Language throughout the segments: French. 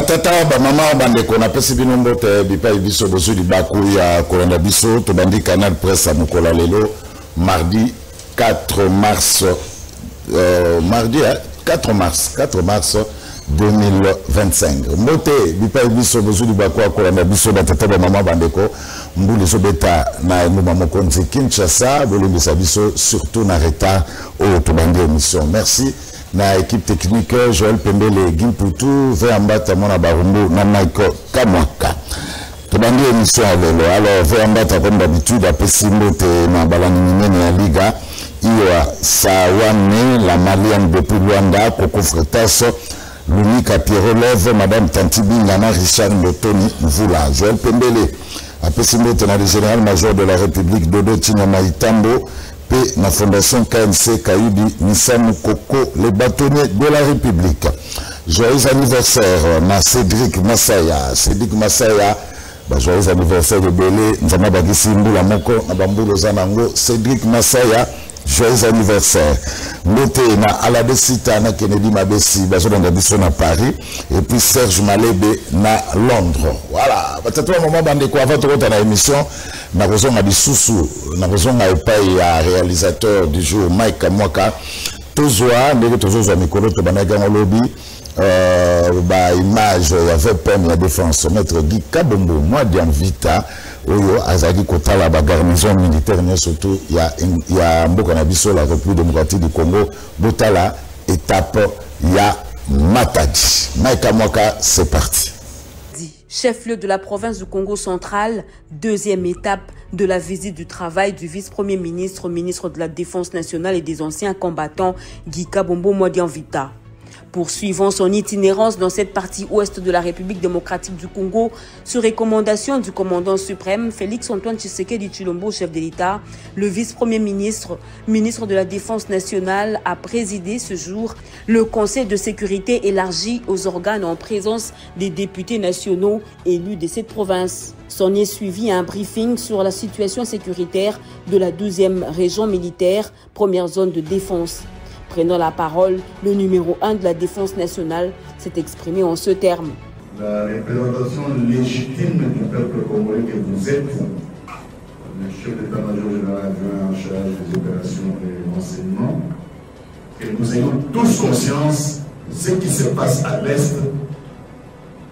batata ba mama bandeko na pesi bino mbote bipa biso bozu di baku ya kolanda biso to bandi Canal Presse mukola lelo mardi 4 mars 4 mars 2025 mbote bipa biso bozu di baku ya kolanda biso batata ba mama bandeko mbuli so beta na ngoma mokonzi Kinshasa bolembisa biso surtout na retard au to bandi émission. Merci na équipe technique Joël Pembele Gimpoutou Veambata Mona Barumbu na Michael Kamwaka tobandi émission lelo. Alors Veambata comme d'habitude après Simbote na balani minene ya liga Iwa Sawane la Malienne depuis Luanda Coco Fretas l'unique à Pierre-Lève Madame Tantibi Nana Richard Lotoni Mvula Joël Pembele après Simbote na le général-major de la République Dodo Tinyama Itambo la fondation KNC Kaïbi Nissan Koko, les bâtonniers de la République. Joyeux anniversaire à Cédric Massaya. Cédric Massaya, joyeux anniversaire de Belé, Nzama Bagisi Mboula Moko, Nabambulo Zanango, Cédric Massaya, joyeux anniversaire. Notez na Alabesita na Kennedy Mabesi, Bazo Dandabiso na Paris, et puis Serge Malebe na Londres. Voilà, peut-être un moment bande quoi, avant de la émission, na raison à Bissoussou, na raison à Epaï, à réalisateur du jour Mike Kamwaka, Tozoa, les Tozoa Mikolo, Tobanagan Lobby, image, il y avait peine la défense, maître Guy Kabombo, moi Dianvita, Oyo, Azagi Kotala, la garnison militaire, surtout, il y a Mbokanabiso, la République démocratique du Congo, Botala, étape, il y a Matadi. Mike Kamwaka, c'est parti. Chef-lieu de la province du Congo central, deuxième étape de la visite du travail du vice-premier ministre, ministre de la Défense nationale et des anciens combattants, Guy Kabombo Modianvita. Poursuivant son itinérance dans cette partie ouest de la République démocratique du Congo, sur recommandation du commandant suprême Félix-Antoine Tshisekedi Tshilombo, chef de l'État, le vice-premier ministre, ministre de la Défense nationale, a présidé ce jour le Conseil de sécurité élargi aux organes en présence des députés nationaux élus de cette province. S'en est suivi un briefing sur la situation sécuritaire de la 12e région militaire, première zone de défense. Prenant la parole, le numéro 1 de la défense nationale s'est exprimé en ce terme. La représentation légitime du peuple congolais que vous êtes, le chef d'état-major général adjoint en charge des opérations et renseignements, que nous ayons tous conscience de ce qui se passe à l'Est,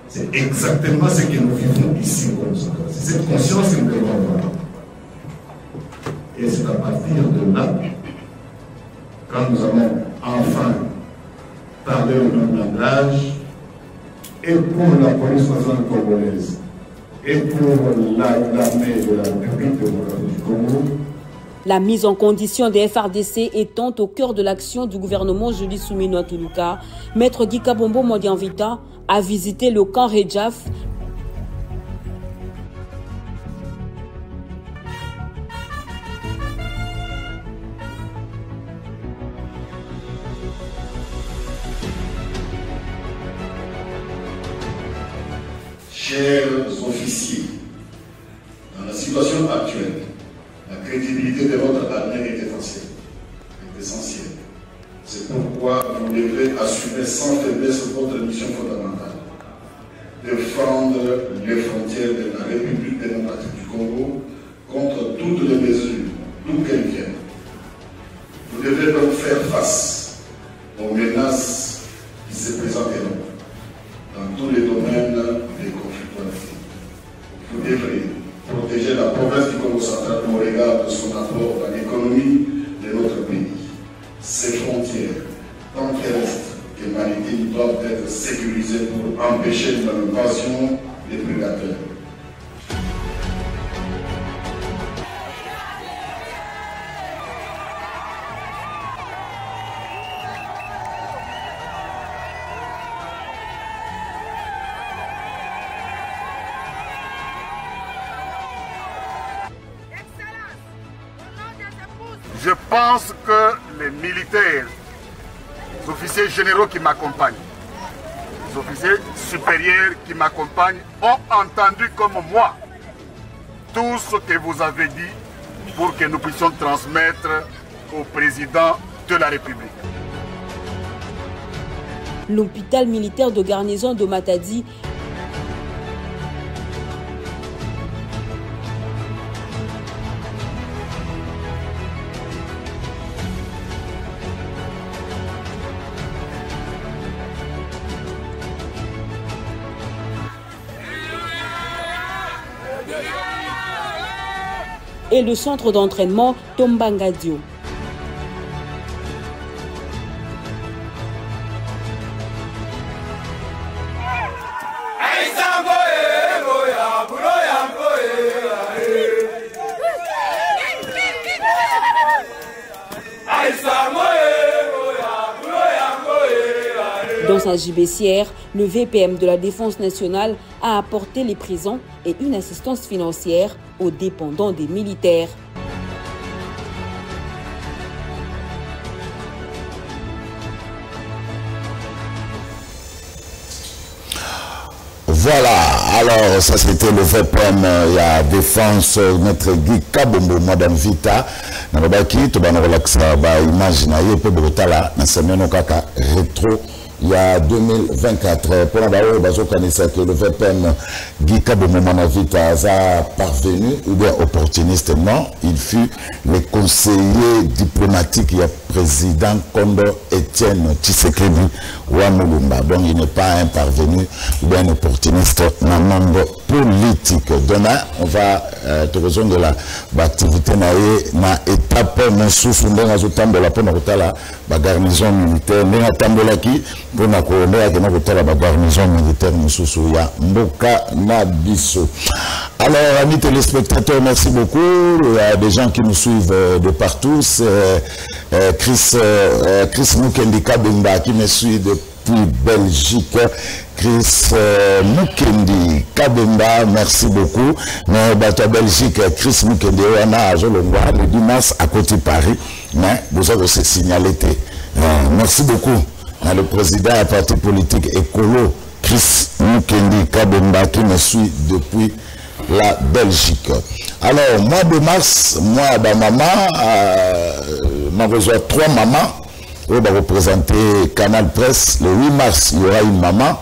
c'est exactement ce que nous vivons ici au Congo. C'est cette conscience que nous devons avoir. Et c'est à partir de là, quand nous allons enfin parler le même langage, et pour la police nationale congolaise, et pour l'armée de la République démocratique du Congo. La mise en condition des FRDC étant au cœur de l'action du gouvernement Julie Soumino Toulouka, Maître Guy Kabombo Modianvita a visité le camp Redjaf. Chers officiers, dans la situation actuelle, la crédibilité de votre armée est essentielle. C'est pourquoi vous devrez assumer sans faiblesse votre mission fondamentale. Défendre les frontières de la République démocratique du Congo contre toutes les mesures, d'où qu'elles viennent. Vous devrez donc faire face aux menaces qui se présenteront dans tous les domaines des conflits. Vous devrez protéger la province du Congo central au regard de son apport à l'économie de notre pays. Ses frontières, tant terrestres que maritimes, doivent être sécurisées pour empêcher l'invasion des prédateurs. Je pense que les militaires, les officiers généraux qui m'accompagnent, les officiers supérieurs qui m'accompagnent ont entendu comme moi tout ce que vous avez dit pour que nous puissions transmettre au président de la République. L'hôpital militaire de garnison de Matadi et le centre d'entraînement Tombangadio. Dans sa gibecière, le VPM de la Défense nationale a apporté les prisons et une assistance financière aux dépendants des militaires. Voilà, alors ça c'était le VPM, il y a Défense, Maître Guy Kabombo, Madame Vita, Nabaki, Tobano Relaxa, Imaginaye, Pebrotala, Nasameno Kaka, Rétro. Il y a 2024, pour la base que le VPM Guy Kabombo Manavita a parvenu, ou bien opportunistement, il fut le conseiller diplomatique et président Kondo Etienne Tshisekedi Wamulumba. Donc il n'est pas un parvenu ou bien un opportuniste dans le monde politique. Demain, on va te rejoindre de l'activité na étape la garnison militaire pour la garnison militaire Mboka Nabiso. Alors, amis téléspectateurs, merci beaucoup. Il y a des gens qui nous suivent de partout. C'est Chris Mukendi Kabemba qui me suit depuis Belgique. Chris Mukendi Kabemba, merci beaucoup. Mais bateau Belgique, Chris Mukendi, on a le 10 mars à côté de Paris. Mais vous avez aussi signalé. Merci beaucoup. Le président du parti politique écolo, Chris Mukendi Kabemba, qui me suit depuis la Belgique. Alors, mois de mars, moi, ma maman, m'a rejoint 3 mamans. On va représenter Canal Presse. Le 8 mars, il y aura une maman.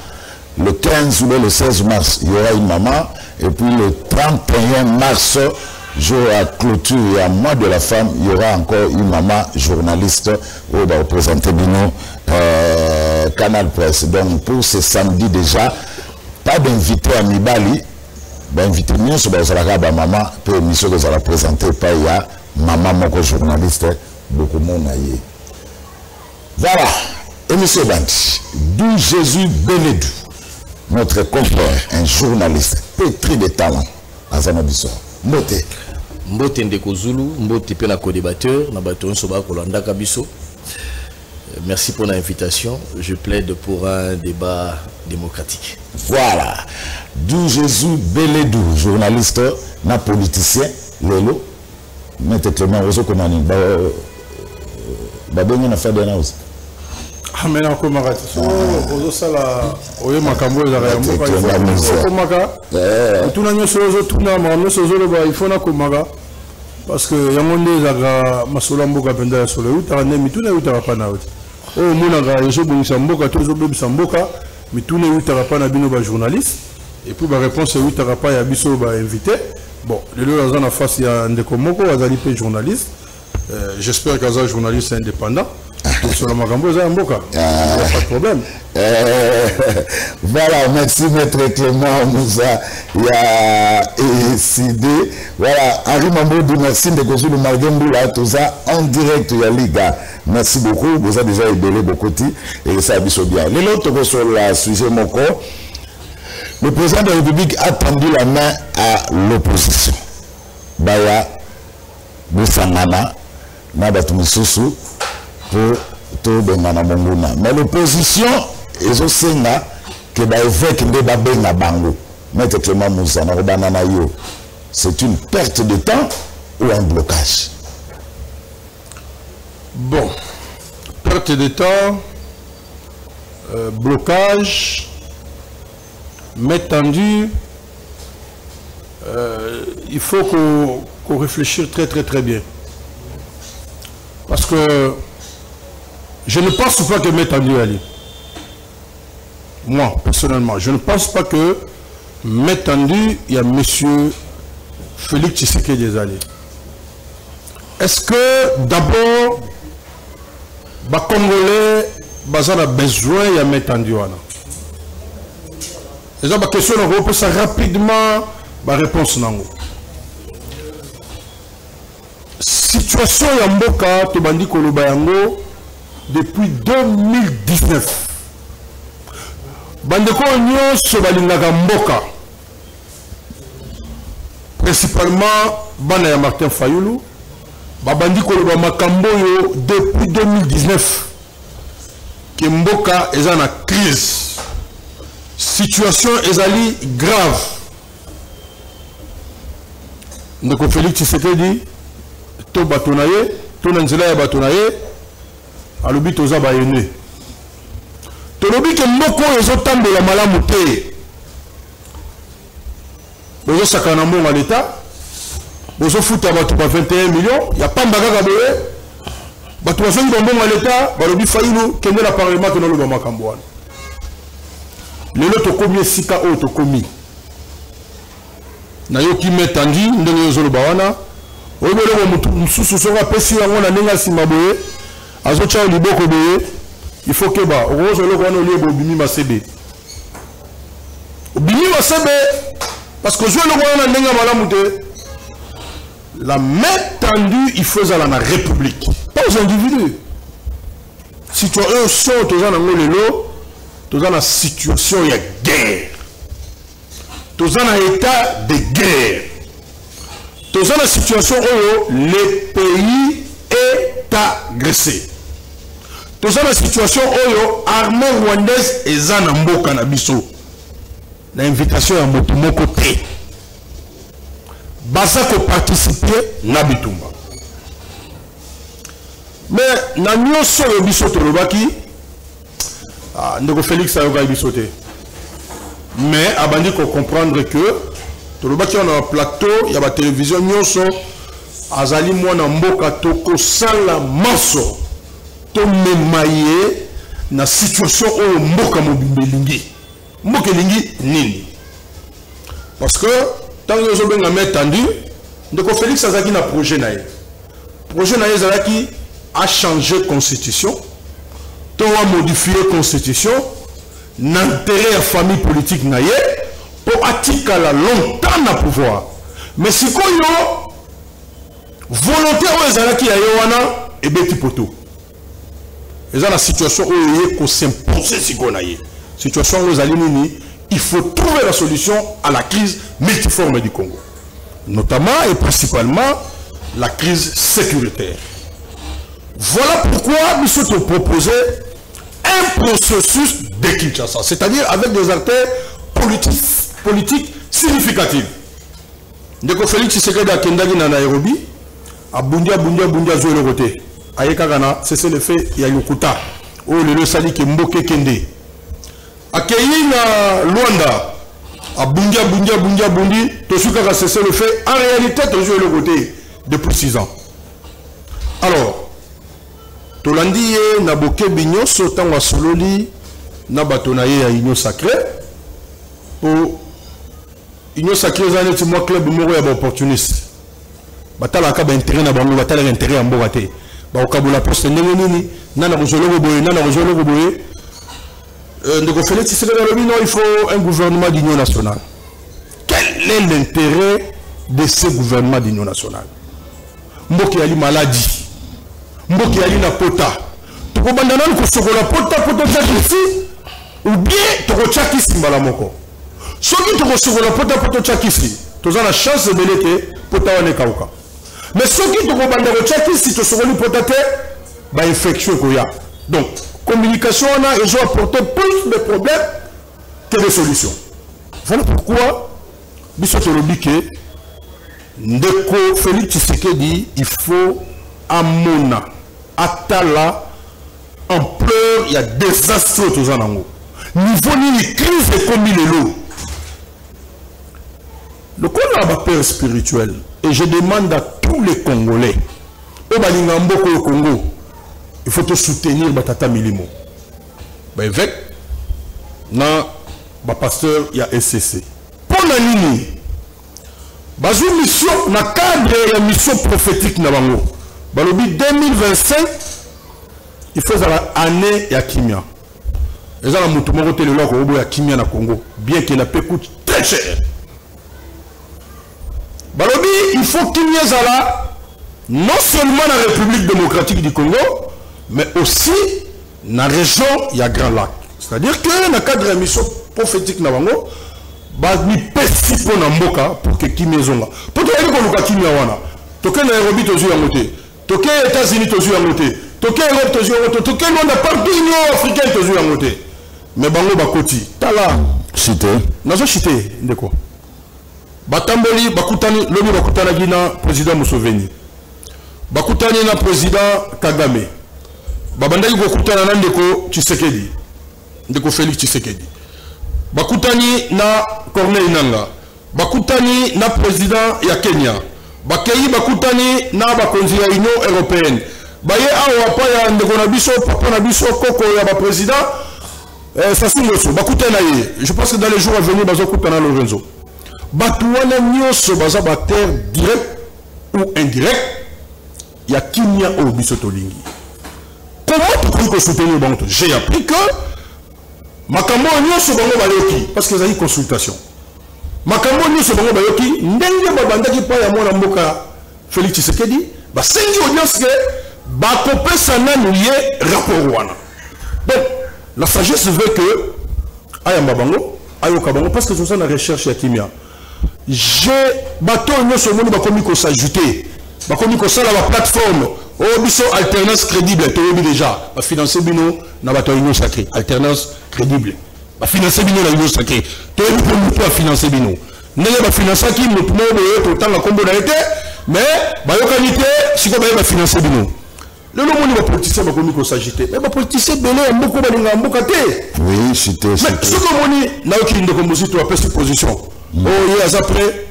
Le 15 ou le 16 mars, il y aura une maman. Et puis le 31 mars, jour à clôture et à mois de la femme, il y aura encore une maman journaliste. On va représenter Bino Canal Presse. Donc pour ce samedi déjà, pas d'invité à Mibali. Invité mieux sur la maman, pour émission que vous allez présenter, pas il y a maman, mon journaliste, beaucoup de monde. Voilà, émission Bandi, d'où Jésus Beledou, notre confrère, un journaliste pétri de talent, à Zanabiso. Mbote. Mbote Ndeko Zulu, Mbote Pena co-débatteur, Nabaton Soba Kolanda Kabiso. Merci pour l'invitation. Je plaide pour un débat démocratique. Voilà. D'où Jésus Beledou, journaliste, na politicien, Lelo, Maître Clément Rosso Komani. Babengé na fait de la hausse. Ah, mais non, comment Rosso Sala, Oye Makambo, il faut na Komaga. Parce que Yamonde Zaga Masolambo Kapenda sur le route, mais tout n'est pas na route. Oh, Monaga, je suis Samboka, tous les Samboka, mais tout n'est pas na bino journaliste. Et puis la réponse est oui, pas ya biso ba invité. Bon, les deux en face il y a Ndeko Moko, Azali pe journaliste. J'espère qu'Azali journaliste indépendant. Sur la Magambo, il n'y a pas de problème. Voilà, merci Maître Clément Moussa. Il y a décidé. Voilà, Henri Mamboudou, merci de construire le Margembo là, tout ça en direct. Il y a les gars. Merci beaucoup. Vous avez déjà aidé beaucoup et ça a bien. Les autres sur le sujet Moko. Le président de la République a tendu la main à l'opposition. Baya, Boussangana, Nabatumisusu, pour tout Bengana Monguna. Mais l'opposition, ils ont dit que l'évêque de Babenga Bango, Maître Clément Moussa, c'est une perte de temps ou un blocage? Bon, perte de temps, blocage, mais tendu, il faut qu'on réfléchisse très bien. Parce que je ne pense pas que M. Tendu allait. Moi, personnellement, je ne pense pas que M. Tendu, il y a M. Félix Tshisekedi des allés. Est-ce que d'abord, les Congolais ont besoin de M. Tendu? C'est une question, on peut ça rapidement, la réponse. situation ya mboka tobandi koloba yango depuis 2019. Bandeko nyonso balingaka mboka. Principalement bana ya Martin Fayulu babandi koloba makambo yo depuis 2019 que mboka eza na crise, situation ezali grave. Ndeko Félix Tshisekedi to batonaye to na nzela ya batonaye alobi toza bayene tolobi ke mboko ezotambola malamu te. Bozo sakana monga l'État, bozo futa bato ba 21 millions, ya pamba kaka boye, bato ba zongi bonga l'État, balobi Fayulu kende la parlement to nalo ba makambo wana. Lelo to komi esika o to komi. Na yo ki metandi ndenge yozolo ba wana, oyebelo mutu mususu soka pesi yango na ndenge sima boye, azo cha liboko boye, il faut que ba ozo loko wana oliebo bimi masebe. Bimi masebe parce que je le la main tendue, il faut à la République, pas aux individus. Si tu as un son, tu as une situation de guerre. Tu as un état de guerre. Tu as une situation où le pays est agressé. Tu as une situation où l'armée rwandaise est en mboka na biso. L'invitation à mon côté. Basa ko participer na bitumba. Mais na nyonso yo biso to lobaki ndeko Félix ayoka bisote. Mais abandi ko comprendre que to lobaki on a un plateau, ya ba télévision nyonso azali mwana mboka to ko sala maso to memaye na situation o mboka mobimelingi. Mboka lingi nini? Parce que tant que nous avons tendu, ndeko Félix azaki na projet naye. Projet naye zalaki a changé constitution, to a modifié constitution, n'intérêt à famille politique naye pour atikala longtemps na pouvoir. Mais si ko yo volonté o zalaki ya wana e beti poto. Eza la situation où il ko s'imposer si ko naye. Situation où il faut trouver la solution à la crise multiforme du Congo. Notamment et principalement la crise sécuritaire. Voilà pourquoi nous sommes proposé un processus de Kinshasa, c'est-à-dire avec des acteurs politiques significatifs. Ndeko Félix Tshisekedi a kendagi na Nairobi, a bundia zo le côté. Ayeka kana, c'est le fait il y a yokuta. Oh le sali ke mboke kende. Accueilli na Luanda, à bundia bundi, tout ce qui a cessé le fait, en réalité, toujours le côté depuis 6 ans. Alors, Tolandi na boke binyo sotan wa sololi na batonaye ya union sacrée. Pour union sacrée zane ti moi club moko ya opportuniste. Batala ka ba intérêt na bango, batala intérêt en mbokate. Ba okabula poste ndenge nini, nana kozolo boye. Il faut un gouvernement d'union nationale. Quel est l'intérêt de ce gouvernement d'union nationale? Mboki ali maladie. Mboki ali na pota. Toko bandana ko sokola pota chakisi ou bien toko chakisi mbala moko. Soki toko sokola pota chakisi, toza la chance de belete pota wane kauka. Mais soki toko bandana chakisi to sokoli pota te ba infection ko ya. Donc communication, ils ont apporté plus de problèmes que de solutions. Voilà pourquoi, Ndeko Félix Tshisekedi, il faut amona, atala, ampleur, il y a désastre tous en ango. Niveau ni crise est comme il est lourd. Le Congo spirituel, et je demande à tous les Congolais, au Balingamboko au Congo, il faut te soutenir Batata Milimo. Avec na pasteur il y a SCC. Pour la ligne, bazou mission na cadre la mission prophétique na bango. Balobi 2025 il faut la année ya kimia. Et ça la mutu moko tele loko obo ya kimia na Congo, bien que la paix coûte très cher. Balobi il faut kimia zala non seulement dans la République démocratique du Congo, mais aussi dans la région, il y a Grand Lac. C'est-à-dire que dans le cadre de la mission prophétique, il y a un petit peu de mboka pour que Kimi Zonga. Pour que Kimi Wana, toke Nairobi tozu yangote, toke États-Unis tozu yangote, toke Europe tozu yangote, toke Londres partout l'Union africaine tozu yangote. Mais bango bakoti, tala. Chité. Nazo chité, ndeko. Batamboli bakutani, lobi bakutana gina président Museveni. Bakutani na président Kagame. Babandaki kokutana na ndeko Tshisekedi. Ndeko Félix Tshisekedi. Bakutani na Corneille Nangaa. Bakutani na président ya Kenya. Bakei bakutani na bakonzi ya Union européenne. Baye awa pa ya ndeko na biso, papa na biso koko ya ba président Sassou Nguesso. Bakutana ye. Je pense que dans les jours à venir bazokutana Lorenzo. Batuana nyonso baza ba terre direct ou indirect. Ya Kimia au biso tolingi. Comment pour soutenir bango? J'ai appris que makambo nyonso bango bayoki parce que ezali consultation. Makambo nyonso bango bayoki ndenge babandaki pa ya mwana mboka Félix Tshisekedi basengi audience ke bakopesa nanu ye rapport wana. Donc la sagesse veut que ayamba bango ayoka bango parce que c'est ça la recherche ya Kimia. J'ai bato nyonso moni bakomi ko s'ajouter bakomi ko sala la plateforme oh biso alternance crédible toyebi déjà ba financer bino na bato union sacrée alternance crédible ba financer bino na union sacrée toyebi pour nous pas financer bino ndenge ba financer ki mutu mo boye to tanga kombo na été mais ba yokanité siko ba financer bino lelo moni ba politicien bakomi ko s'agiter mais ba politicien belé mboko ba linga mboka te oui chité mais siko moni na yoki ndeko muzito a pesi position oh yes après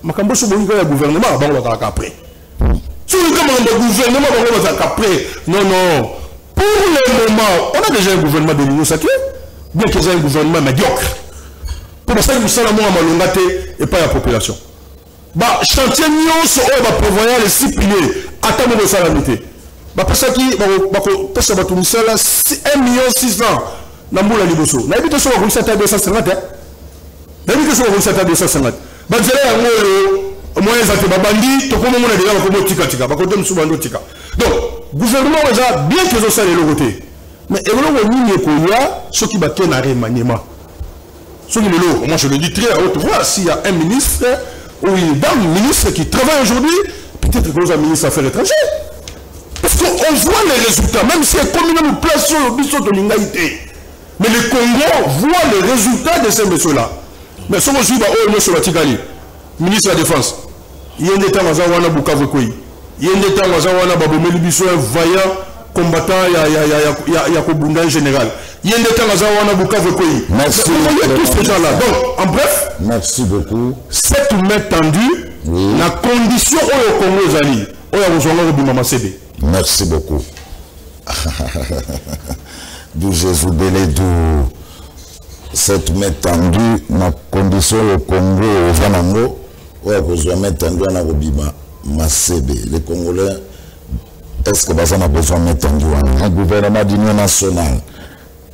makambo so boni ka gouvernement ba ba ka après. Si vous demandez au gouvernement, non, non. Pour le moment, on a déjà un gouvernement de l'Union sacrée, bien qu'il y ait un gouvernement médiocre. Pour ça, nous sommes à Malongate et pas à la population. Bah, chantier nyonso va prévoir les 6 piliers. Attendez de salamité. Bah, pour ça qui, bah, ça va tout nous là 1,6 million dans la liboso. N'a évité sur le 250. N'a évité sur le 250. Bah, vous allez moi ezate babandi to komo mona déjà ko tika tika ba ko dem subando tika donc gouvernement eza bien que ça les côté mais eloko nini ko ya ce qui baké na remaniement ce qui lelo moi je le dis très à haute voix s'il y a un ministre ou une dame ministre qui travaille aujourd'hui peut-être que un ministre affaires étrangères parce qu'on voit les résultats même si comme nous place sur le biso de l'ingaité mais le Congo voit les résultats de ces messieurs là mais ce que je dis bah oh monsieur Batikali ministre de la Défense, il y a des temps où on a Bukavu Koyi. Il y a des temps où on a Babomeli Bisso, un vaillant combattant, il y a Kobunda en général. Il y a des temps où on a Bukavu Koyi. Merci. Tous ces gens-là. Donc, en bref, merci beaucoup. Cette main tendue, la condition où le Congo Zali, où il y a besoin de Bimama CD. Merci beaucoup. D'où Jésus délai d'où. Cette main tendue, la condition au Congo, au Zanango, où il y a besoin de main tendue à Robima, Massébe. Les Congolais, est-ce que ça a besoin de main tendue? Un gouvernement d'union nationale,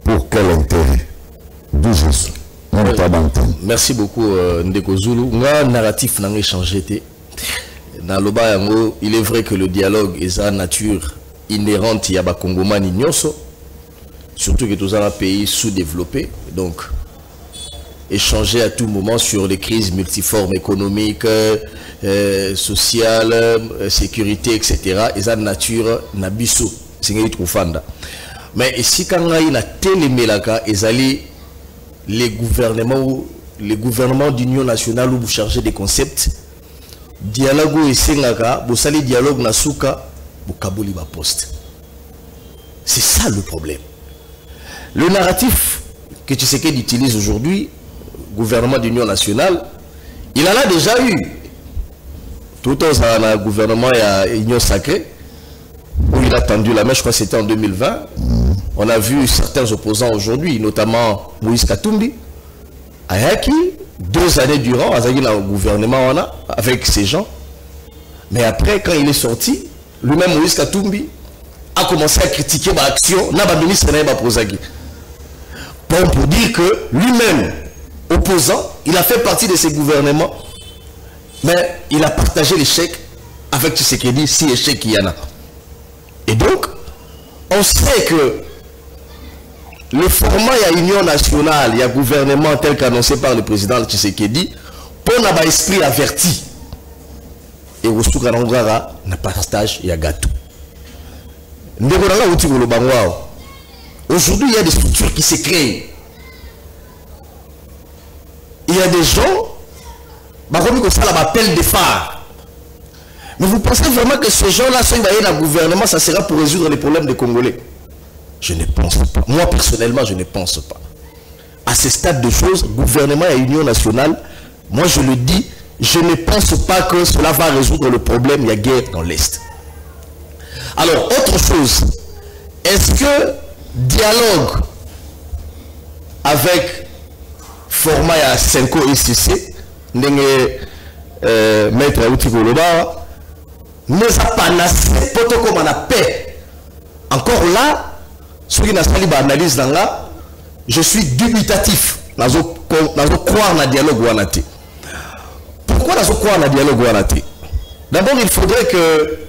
pour quel intérêt? D'où Jésus. Merci beaucoup, Ndeko Zulu. Nga narratif n'a changé. Dans le bas, il est vrai que le dialogue est sa nature inhérente à Bakongomani Nyonso. Surtout que tous un pays sous-développé, donc échanger à tout moment sur les crises multiformes économiques, sociales, sécurité, etc. Et ça nature nabiso, c'est ce qu'on fait. Mais ici quand il y a télémélaka, les gouvernements d'union nationale où vous chargez des concepts, dialogue et sengaka, vous allez dialogue nasuka, vous kaboli ba poste. C'est ça le problème. Le narratif que Tshisekedi utilise aujourd'hui, gouvernement d'union nationale, il en a déjà eu. Tout le temps, dans le gouvernement, il y a union sacrée, où il a tendu la main, je crois que c'était en 2020. On a vu certains opposants aujourd'hui, notamment Moïse Katumbi, Ayaki, 2 années durant, Azagi dans le gouvernement, avec ces gens. Mais après, quand il est sorti, lui-même Moïse Katumbi a commencé à critiquer l'action, n'a pas ministre, n'a pas posagi. Bon, pour dire que lui-même, opposant, il a fait partie de ces gouvernements, mais il a partagé l'échec avec Tshisekedi si échec il y en a. Et donc, on sait que le format, il y a union nationale, il y a gouvernement tel qu'annoncé par le président Tshisekedi, pour n'avoir esprit averti. Et au Soukanangara, n'a pas stage, il y a gâteau. Aujourd'hui, il y a des structures qui se créent. Il y a des gens, comme ça, l'appel des phares. Mais vous pensez vraiment que ces gens-là, si ils vont dans le gouvernement, ça sera pour résoudre les problèmes des Congolais? Je ne pense pas. Moi, personnellement, je ne pense pas. À ce stade de choses, gouvernement et union nationale, moi, je le dis, je ne pense pas que cela va résoudre le problème. Il y a guerre dans l'Est. Alors, autre chose, est-ce que dialogue avec format à 5 et 6, maître Aouti Goloba, nous a panacé pour comme on a paix. Encore là, ceux qui n'ont pas analyse dans là, je suis dubitatif. Nous croire dans le dialogue ouanaté. Pourquoi nous croire dans le dialogue ouanaté? D'abord, il faudrait que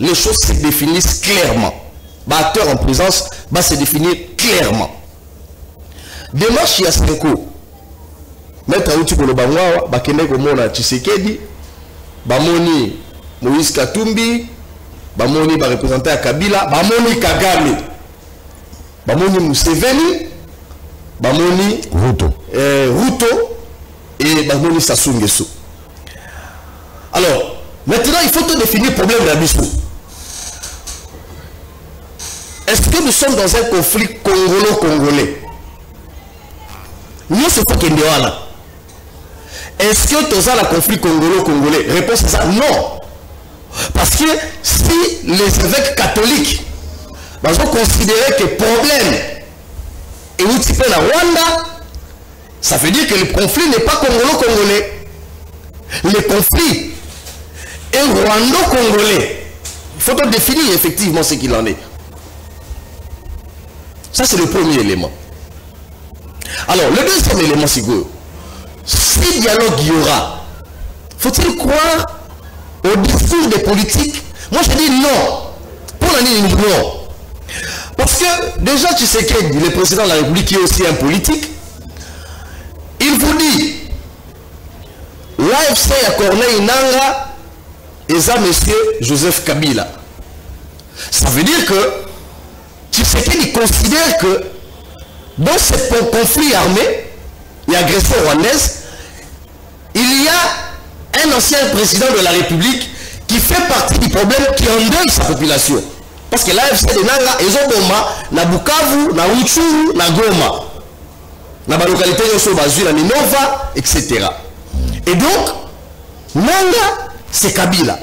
les choses se définissent clairement. Acteur en présence va se définir clairement. Démarche il y a 5 ans. Maître Aouti Kolobangwa, Bakene Komona Tshisekedi, Bamoni Moïse Katumbi, Bamoni va représenter à Kabila, Bamoni Kagame, Bamoni Museveni, Bamoni Ruto et Bamoni Sassou Nguesso. Alors, maintenant il faut te définir le problème de la mission. Est-ce que nous sommes dans un conflit congolo-congolais? Nous, c'est pas qu'il y a là. Est-ce que tu as un conflit congolo-congolais? Réponse à ça, non. Parce que si les évêques catholiques ont considéré que le problème est où tu peux la Rwanda, ça veut dire que le conflit n'est pas congolo-congolais. Le conflit est rwando-congolais. Il faut donc définir effectivement ce qu'il en est. Ça, c'est le premier élément. Alors, le deuxième élément, c'est que si dialogue il y aura, faut-il croire au discours des politiques? Moi, je dis non. Pour l'année, non. Parce que déjà, tu sais que le président de la République qui est aussi un politique, il vous dit l'AFC à Corneille Nanga et ça, monsieur Joseph Kabila. Ça veut dire que Tshisekedi considère que dans ce conflit armé et agression rwandaise, il y a un ancien président de la République qui fait partie du problème, qui endeuille sa population. Parce que l'AFC de Nanga, ils ont Goma, na Bukavu, na Rutshuru, na Goma, na la localité de Bazui, na Minova, etc. Et donc, Nanga, c'est Kabila.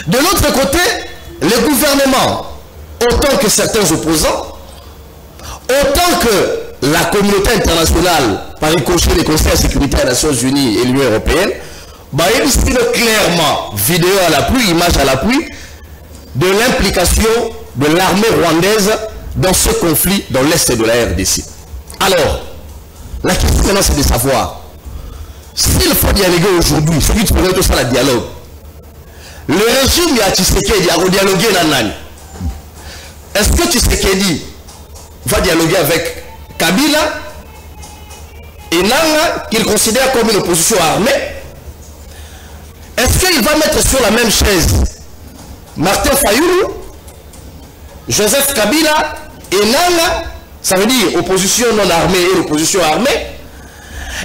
De l'autre côté, le gouvernement, autant que certains opposants, autant que la communauté internationale, par ricochet les conseils de sécurité des Nations Unies et l'Union européenne, il explique clairement, vidéo à l'appui, image à l'appui, de l'implication de l'armée rwandaise dans ce conflit dans l'est de la RDC. Alors, la question maintenant c'est de savoir, s'il faut dialoguer aujourd'hui, celui qui pourrait tout ça le dialogue, le régime de Tshisekedi a redialogué dans l'année. Est-ce que Tshisekedi va dialoguer avec Kabila et Nanga, qu'il considère comme une opposition armée? Est-ce qu'il va mettre sur la même chaise Martin Fayulu, Joseph Kabila et Nanga, ça veut dire opposition non armée et opposition armée?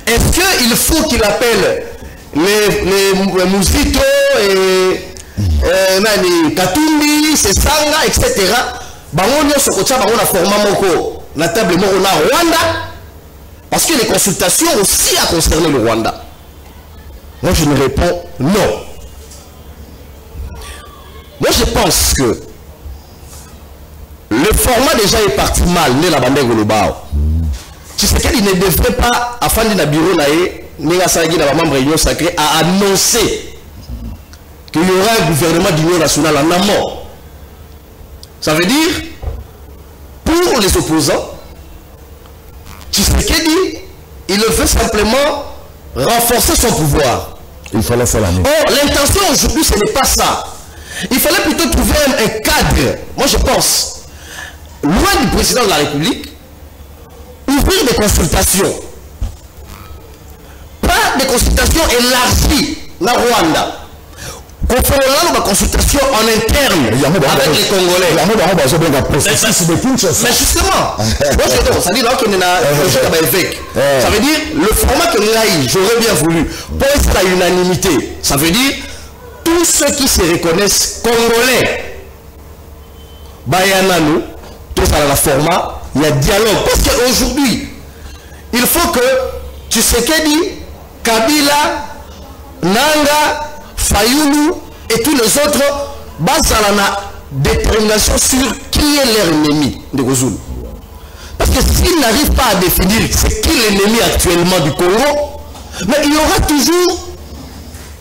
Est-ce qu'il faut qu'il appelle les Mouzito et Katumbi, Sesanga, etc. Bangonio Sokocha, Bangon a formé Moko, la table Moko na Rwanda, parce que les consultations aussi a concerné le Rwanda. Moi je ne réponds non. Moi je pense que le format déjà est parti mal, né la bande Golobao. Tu sais qu'il ne devrait pas, afin de bureau la membre réunion sacrée, à annoncer qu'il y aura un gouvernement d'union nationale en amont. Ça veut dire, pour les opposants, Tshisekedi, il veut simplement renforcer son pouvoir. Il fallait faire la nuit. Or, l'intention aujourd'hui, ce n'est pas ça. Il fallait plutôt trouver un cadre, moi je pense, loin du président de la République, ouvrir des consultations. Pas des consultations élargies dans Rwanda. Conformément à la consultation en interne avec les Congolais. Mais justement, ça veut dire qu'il y a un évêque. Ça veut dire le format que j'aurais bien voulu pour être à l'unanimité. Ça veut dire tous ceux qui se reconnaissent Congolais. Bayananu, tout ça dans le format, il y a dialogue. Parce qu'aujourd'hui, il faut que Tshisekedi, Kabila, Nanga, Fayoulou et tous les autres basent la détermination sur qui est leur ennemi de Gozul. Parce que s'ils n'arrivent pas à définir c'est qui l'ennemi actuellement du Congo, mais il y aura toujours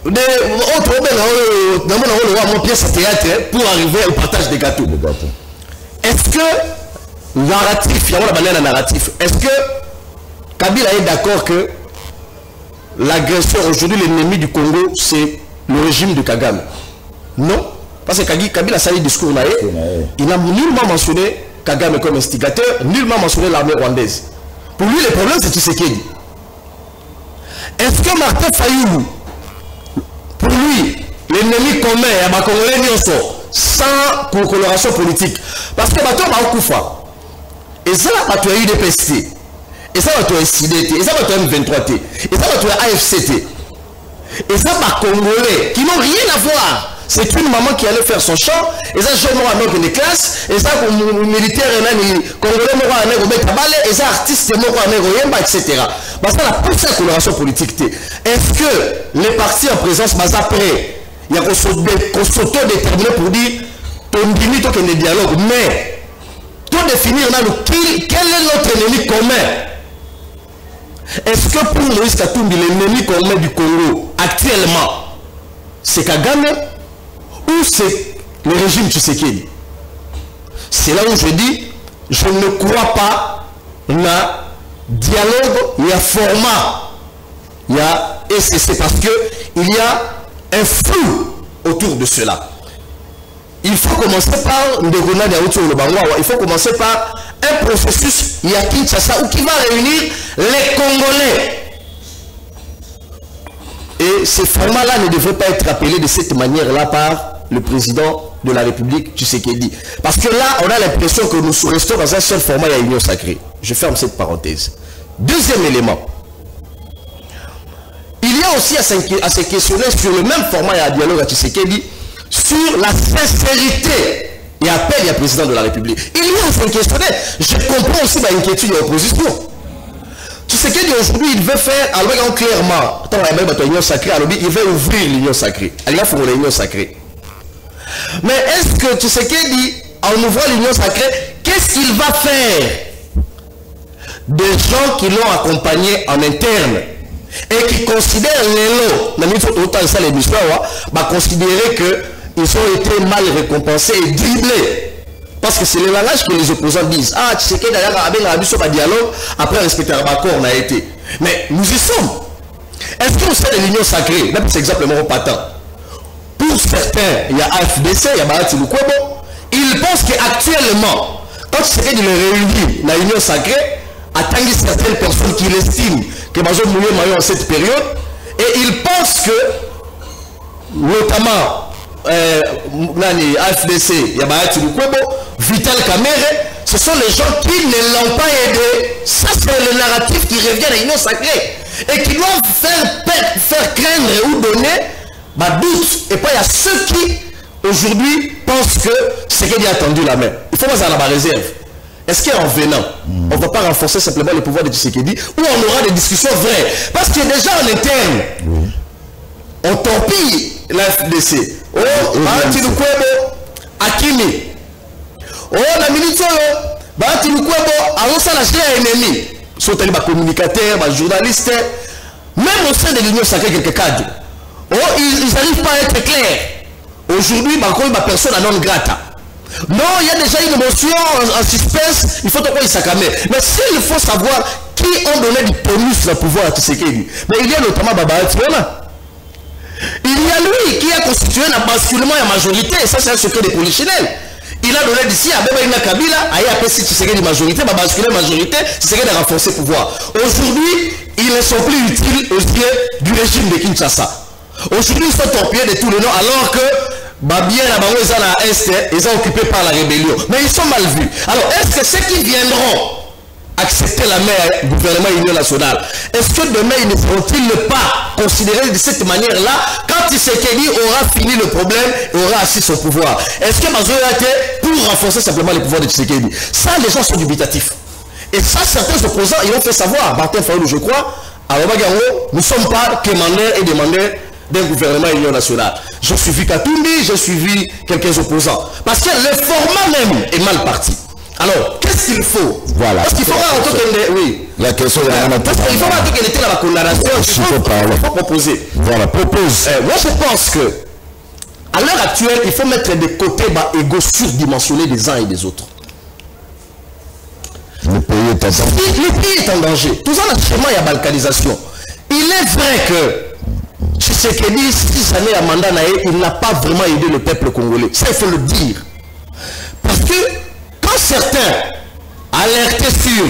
des autres pièces à théâtre pour arriver au partage des gâteaux. Est-ce que narratif, est-ce que Kabila est d'accord que l'agresseur aujourd'hui, l'ennemi du Congo, c'est le régime de Kagame? Non. Parce que Kabila, ça y est, discours, il n'a nullement mentionné Kagame comme instigateur, nullement mentionné l'armée rwandaise. Pour lui, le problème, c'est Tshisekedi. Est-ce que Martin Fayoulou, pour lui, l'ennemi commun, sans coloration politique, parce que Bato Baokoufa, et ça, Bato a eu des PST, et ça, Bato a SIDT, et ça, Bato a M23T, et ça, Bato a AFCT. Et ça, par Congolais, qui n'ont rien à voir. C'est une maman qui allait faire son chant, et ça, jeune noir dans les classes, et ça, militaire, Congolais, et ça, artiste, etc. Parce que la poussée à coloration politique, est-ce que les partis en présence, après, il y a qu'on s'auto-déterminer pour dire, ton limite, ton dialogue, mais, tout définir, quel est notre ennemi commun? Est-ce que pour Moïse Katumbi, l'ennemi commun du Congo, actuellement, c'est Kagame ou c'est le régime Tshisekedi? C'est là où je dis, je ne crois pas à dialogue, il y a format, il y a SCC, parce qu'il y a un flou autour de cela. Il faut commencer par il faut commencer par un processus Kinshasa qui va réunir les Congolais. Et ce format-là ne devrait pas être appelé de cette manière-là par le président de la République Tshisekedi. Parce que là, on a l'impression que nous restons dans un seul format, il y a union sacrée. Je ferme cette parenthèse. Deuxième élément. Il y a aussi à se questionner sur le même format, il y a un dialogue à Tshisekedi, sur la sincérité et appel du président de la République. Il y a à se questionner. Je comprends aussi l'inquiétude de l'opposition. Tshisekedi aujourd'hui, il veut faire, alors clairement, il veut ouvrir l'union sacrée. Il va faire l'union sacrée. Mais est-ce que Tshisekedi, en ouvrant l'union sacrée, qu'est-ce qu'il va faire des gens qui l'ont accompagné en interne et qui considèrent considérer qu'ils ont été mal récompensés et dribblés? Parce que c'est le langage que les opposants disent. Ah, tu sais qu'il y a un dialogue, après respecter un accord, on a été. Mais nous y sommes. Est-ce que au sein de l'union sacrée, même c'est exactement patent, pour certains, il y a AFDC, il y a Bahati Lukwebo, ils pensent qu'actuellement, quand tu sais qu'il est réuni dans l'union sacrée, attendent certaines personnes qui l'estiment que Bazo Moulé Mayo en cette période, et ils pensent que, notamment, AFDC, Yabayati Lukwebo, Vital Kamere, ce sont les gens qui ne l'ont pas aidé. Ça, c'est le narratif qui revient à l'union sacrée et qui doivent faire craindre ou donner doute. Et puis il y a ceux qui aujourd'hui pensent que c'est qu'il a tendu la main. Il faut voir à la réserve. Est-ce qu'en venant, on ne va pas renforcer simplement le pouvoir de Tshisekedi ou on aura des discussions vraies? Parce que déjà en interne, on torpille la FDC. Oh, Bahati Lukwebo, Akimi. Oh, la militaire, Bahati Lukwebo, avant ça, la chaîne ennemie. Sont les communicateurs, les journalistes, même au sein de l'Union sacrée, quelques cadres. Oh, ils n'arrivent pas à être clairs. Aujourd'hui, personne à non grata. Non, il y a déjà une émotion en suspense, il faut que il s'accamait. Mais s'il faut savoir qui ont donné du bonus le pouvoir à Tshisekedi, mais il y a notamment Bahati. Il y a lui qui a constitué un basculement à majorité, et ça c'est un secret de polichinelle. Il a donné d'ici à Bebaïna Kabila, à Yapesi Tshisekedi majorité, à basculer majorité, Tshisekedi a renforcé le pouvoir. Aujourd'hui, ils ne sont plus utiles aux yeux du régime de Kinshasa. Aujourd'hui, ils sont torpillés de tous les noms, alors que Babien et Nabango, ils sont à l'Est, ils sont occupés par la rébellion. Mais ils sont mal vus. Alors, est-ce que ceux qui viendront accepter la main du gouvernement Union nationale, est-ce que demain, ils ne seront-ils pas considérés de cette manière-là quand Tshisekedi aura fini le problème et aura assis son pouvoir? Est-ce que Bazoya a été pour renforcer simplement les pouvoirs de Tshisekedi? Ça, les gens sont dubitatifs. Et ça, certains opposants, ils ont fait savoir, Martin Fayoulou, je crois, à Robagango, nous ne sommes pas quémandeurs et demandeurs d'un gouvernement Union nationale. J'ai suivi Katumbi, j'ai suivi quelques opposants. Parce que le format même est mal parti. Alors, qu'est-ce qu'il faut? Voilà. Parce qu'il faut voir en tant que... Oui. La question est... Parce qu'il faut voir en tant qu'elle était dans la condamnation. Il faut proposer. Voilà, propose. Moi, je pense que, à l'heure actuelle, il faut mettre de côté égaux surdimensionnés des uns et des autres. Le pays est en danger. Le pays est en danger. Tout ça, naturellement, il y a balkanisation. Il est vrai que Tshisekedi, 6 années à mandat, il n'a pas vraiment aidé le peuple congolais. Ça, il faut le dire. Parce que quand certains alertaient sur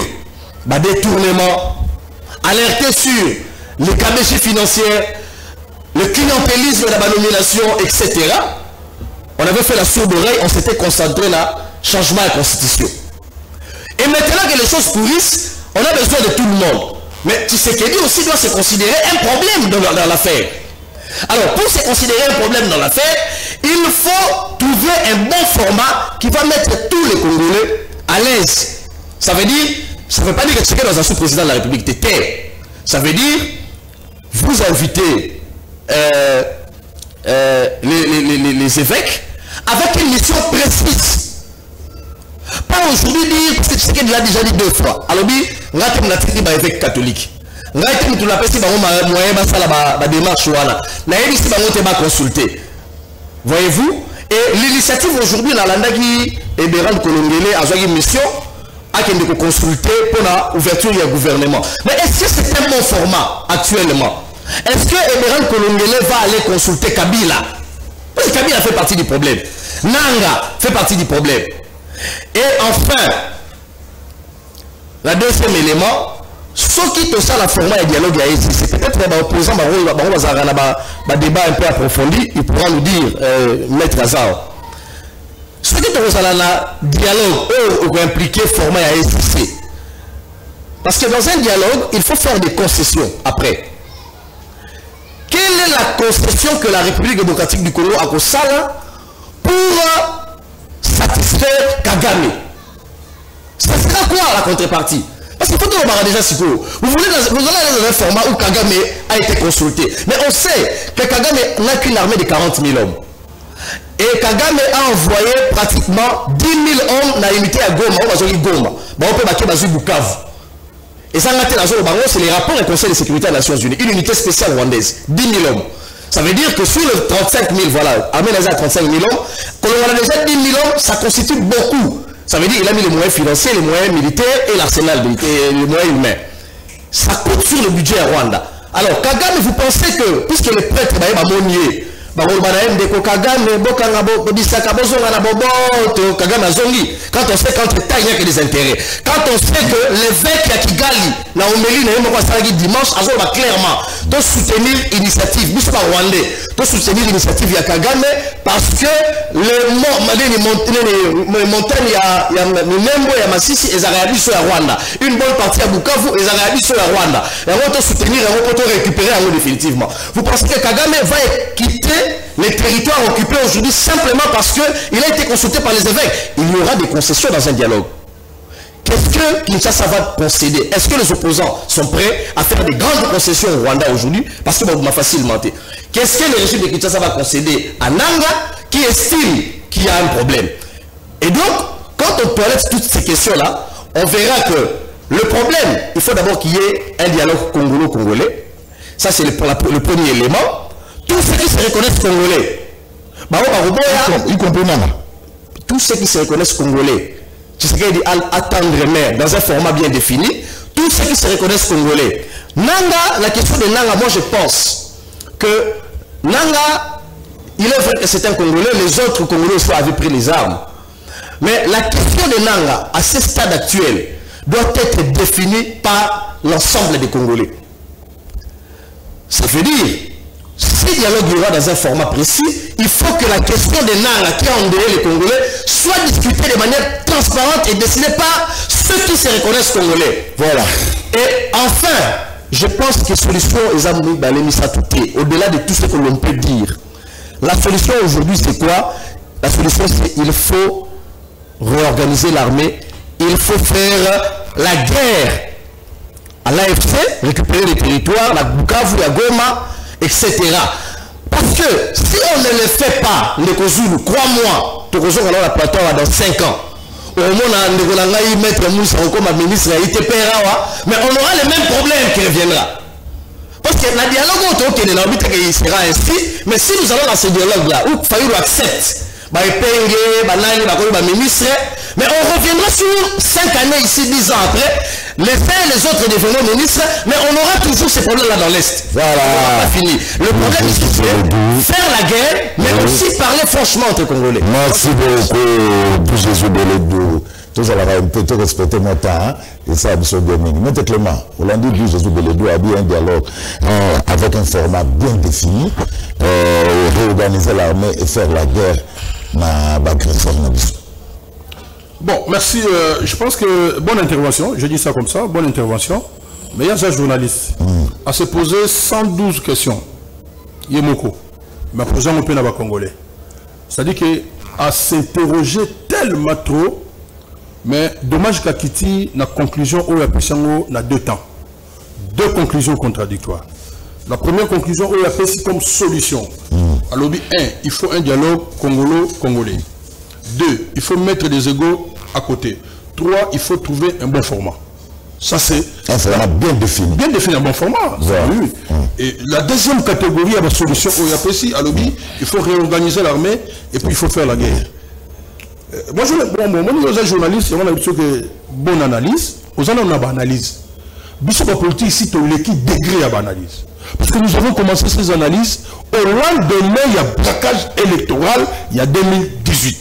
le détournement, alertaient sur les cabéchis financières, le clientélisme de la nomination, etc., on avait fait la sourde oreille, on s'était concentré sur le changement de la constitution. Et maintenant que les choses pourrissent, on a besoin de tout le monde. Mais Tshisekedi aussi doit se considérer un problème dans l'affaire. Alors, pour se considérer un problème dans l'affaire, il faut trouver un bon format qui va mettre tous les Congolais à l'aise. Ça veut dire, ça ne veut pas dire que Tshisekedi est dans un sous-président de la République de terre. Ça veut dire, vous invitez les évêques avec une mission précise. Pas aujourd'hui dire, parce que Tshisekedi l'a déjà dit 2 fois. Alors, on a dit évêque catholique. On a dit que la personne a démarche. Consulter. Voyez-vous? Et l'initiative aujourd'hui, dans l'Andaki et Béran Kolongele a une mission à consulter pour l'ouverture du gouvernement. Mais est-ce que c'est un bon format actuellement? Est-ce que Béran Kolongele va aller consulter Kabila? Parce que Kabila fait partie du problème. Nanga fait partie du problème. Et enfin, le deuxième élément, ce qui est ça la format et dialogue ici, c'est peut-être que l'opposant va débat un peu approfondi, il pourra nous dire, Maître Azar. Ce qui est ça la dialogue, ou impliquer format et SCC. Parce que dans un dialogue, il faut faire des concessions après. Quelle est la concession que la République démocratique du Congo a pour ça pour satisfaire Kagame? Ça sera quoi la contrepartie? Parce qu'il faut que vous déjà si vous allez dans un format où Kagame a été consulté. Mais on sait que Kagame n'a qu'une armée de 40 000 hommes. Et Kagame a envoyé pratiquement 10 000 hommes dans l'unité à Goma. On peut battre Bazu Bukavu. Et ça, c'est les rapports du Conseil de sécurité des Nations Unies. Une unité spéciale rwandaise. 10 000 hommes. Ça veut dire que sur les 35 000, voilà, armée à 35 000 hommes, quand on a déjà 10 000 hommes, ça constitue beaucoup. Ça veut dire qu'il a mis les moyens financiers, les moyens militaires et l'arsenal et les moyens humains. Ça coûte sur le budget à Rwanda. Alors, Kagame, vous pensez que, puisque les prêtres, quand on sait qu'entre taille, il n'y a que des intérêts. Quand on sait que l'évêque à Kigali, la Omélie, dimanche, clairement, doit soutenir l'initiative, nous sommes rwandais, doit soutenir l'initiative de Kagame parce que les montagnes, il y a Nembo et Massisi, ils ont réagi sur la Rwanda. Une bonne partie à Bukavu, ils ont réagi sur la Rwanda. Et on doit soutenir, on doit récupérer définitivement. Vous pensez que Kagame va quitter les territoires occupés aujourd'hui simplement parce qu'il a été consulté par les évêques? Il y aura des concessions dans un dialogue. Qu'est-ce que Kinshasa va concéder? Est-ce que les opposants sont prêts à faire des grandes concessions au Rwanda aujourd'hui? Parce que ça m'a facilement été. Qu'est-ce que le régime de Kinshasa va concéder à Nanga qui estime qu'il y a un problème? Et donc, quand on toilette toutes ces questions-là, on verra que le problème, il faut d'abord qu'il y ait un dialogue congolo-congolais. Ça, c'est le premier élément. Tous ceux qui se reconnaissent congolais, y compris Nanga, tous ceux qui se reconnaissent congolais, Tshisekedi attendre mais dans un format bien défini, tous ceux qui se reconnaissent congolais. Nanga, la question de Nanga, moi je pense que Nanga, il est vrai que c'est un Congolais, les autres Congolais aussi avaient pris les armes. Mais la question de Nanga, à ce stade actuel, doit être définie par l'ensemble des Congolais. Ça veut dire, si le dialogue y aura dans un format précis, il faut que la question de Nanga qui a endeuillé les Congolais soit discutée de manière transparente et décidée par ceux qui se reconnaissent Congolais. Voilà. Et enfin, je pense que la solution est au-delà de tout ce que l'on peut dire. La solution aujourd'hui, c'est quoi? La solution, c'est qu'il faut réorganiser l'armée, il faut faire la guerre à l'AFC, récupérer les territoires, la Bukavu, la Goma, etc. Parce que si on ne le fait pas, les Kozulu, crois-moi, tu rejoins alors la plateau dans 5 ans. Au moins, on a mettre Moussa comme ministre, mais on aura les mêmes problèmes qui reviendra. Parce que le dialogue, il sera ainsi, mais si nous allons dans ce dialogue-là, où Fayou accepte, mais on reviendra sur 5 années ici, 10 ans après, les uns et les autres devenons ministres, mais on aura toujours ces problèmes-là dans l'Est. Voilà. On n'a pas fini. Le problème, c'est faire la guerre, mais aussi parler franchement entre Congolais. Merci beaucoup, Jésus Beledou. Tous allons peut-être respecter mon temps, et ça, M. Dominique. Mais Clément, Hollande dit Jésus Beledou a bien un dialogue avec un format bien défini, réorganiser l'armée et faire la guerre dans l'agression. Bon, merci. Je pense que bonne intervention, je dis ça comme ça, bonne intervention. Mais il y a un journaliste à se poser 112 questions. Yemoko, mais posant un peu dans les Congolais. C'est-à-dire qu'à s'interroger tellement trop, mais dommage qu'à Kiti, la conclusion où la puissance n'a 2 temps. 2 conclusions contradictoires. La première conclusion où la puissance comme solution. Alors, 1, il faut un dialogue congolo-congolais. 2, il faut mettre des égos à côté. 3, il faut trouver un bon format. Ça, c'est un format bien défini. Bien défini, un bon format. Oui. Et la deuxième catégorie, la solution au Yapesi, à l'OBI, il faut réorganiser l'armée et puis il faut faire la guerre. Moi, je suis un journaliste, on a l'habitude de bonne analyse. On a une analyse. La politique ici, c'est l'équipe degré à l'analyse. Parce que nous avons commencé ces analyses au lendemain, il y a braquage électoral, il y a 2018.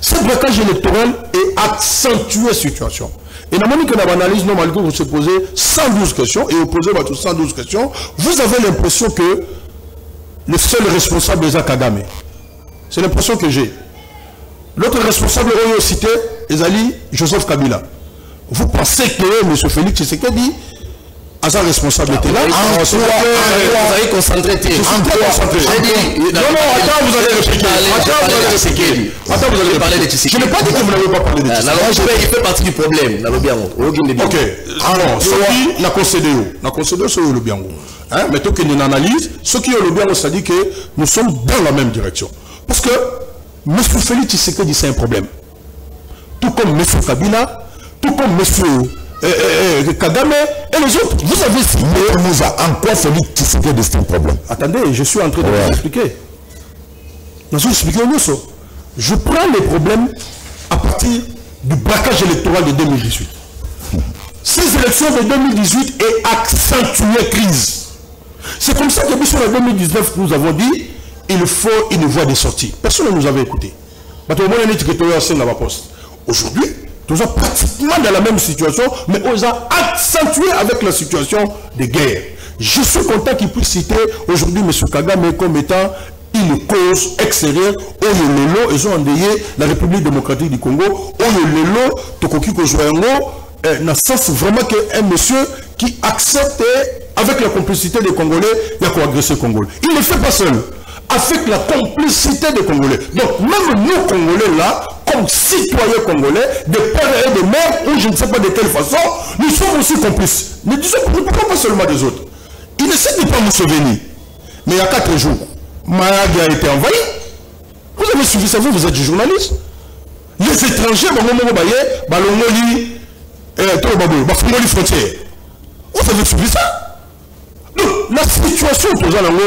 Ce braquage électoral est accentué la situation. Et dans l'analyse, normalement, vous se posez 112 questions, et vous posez votre 112 questions, vous avez l'impression que le seul responsable est Kagame. C'est l'impression que j'ai. L'autre responsable est cité, Ezali Joseph Kabila. Vous pensez que M. Félix Tshisekedi a sa responsabilité là? Vous allez concentrer. Je suis très concentré. Non, attends, vous allez répliquer. Attends, vous allez parler de Tshisekedi. Je n'ai pas dit que vous n'avez pas parlé de Tshisekedi. Il fait partie du problème. Ok. Alors, ceux qui n'ont concédé, c'est le bien. Mais tant qu'il y a une analyse, ceux qui ont le bien, ça dit que nous sommes dans la même direction. Parce que M. Félix Tshisekedi, c'est un problème. Tout comme M. Kabila, tout comme M. Kagame et les autres. Vous avez signé. En quoi Félix Tshisekedi c'est un problème? Attendez, je suis en train de vous expliquer. Je prends les problèmes à partir du braquage électoral de 2018. Ces élections de 2018 est accentuée crise. C'est comme ça que sur la 2019, nous avons dit il faut une voie de sortie. Personne ne nous avait écouté. Aujourd'hui, nous sommes pratiquement dans la même situation, mais on a accentué avec la situation de guerre. Je suis content qu'il puisse citer aujourd'hui M. Kagame comme étant une cause extérieure. Oyolelo, ils ont endeuillé la République démocratique du Congo. Oyolelo, Tokoki Kozoyango, dans le sens vraiment qu'un monsieur qui accepte avec la complicité des Congolais, il y a quoi agresser les Congolais. Il ne le fait pas seul. Avec la complicité des Congolais. Donc même nous Congolais là, comme citoyens congolais, de père et de mère, ou je ne sais pas de quelle façon, nous sommes aussi complices. Ne disons pas seulement des autres. Il ne cite pas Museveni. Mais il y a 4 jours, Mayagi a été envahi. Vous avez suivi ça, vous êtes journaliste. Les étrangers, vous avez suivi ça. Donc, la situation,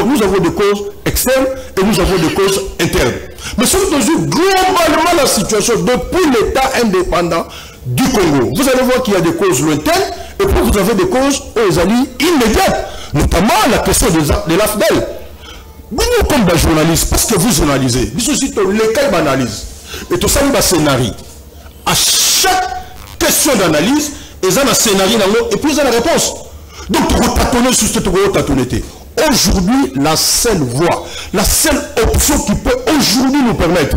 nous avons des causes externes et nous avons des causes internes. Mais c'est globalement la situation depuis l'État indépendant du Congo. Vous allez voir qu'il y a des causes lointaines et puis vous avez des causes aux alliés immédiates, notamment la question de l'AFDEL. Nous, comme journalistes, parce que vous journalisez, nous aussi, lesquels analyse. Et tout ça, il y a un scénario. À chaque question d'analyse, il y a un scénario et puis il y a une réponse. Donc, vous tâtonnez sur cette tâtonnité. Aujourd'hui, la seule voie, la seule option qui peut aujourd'hui nous permettre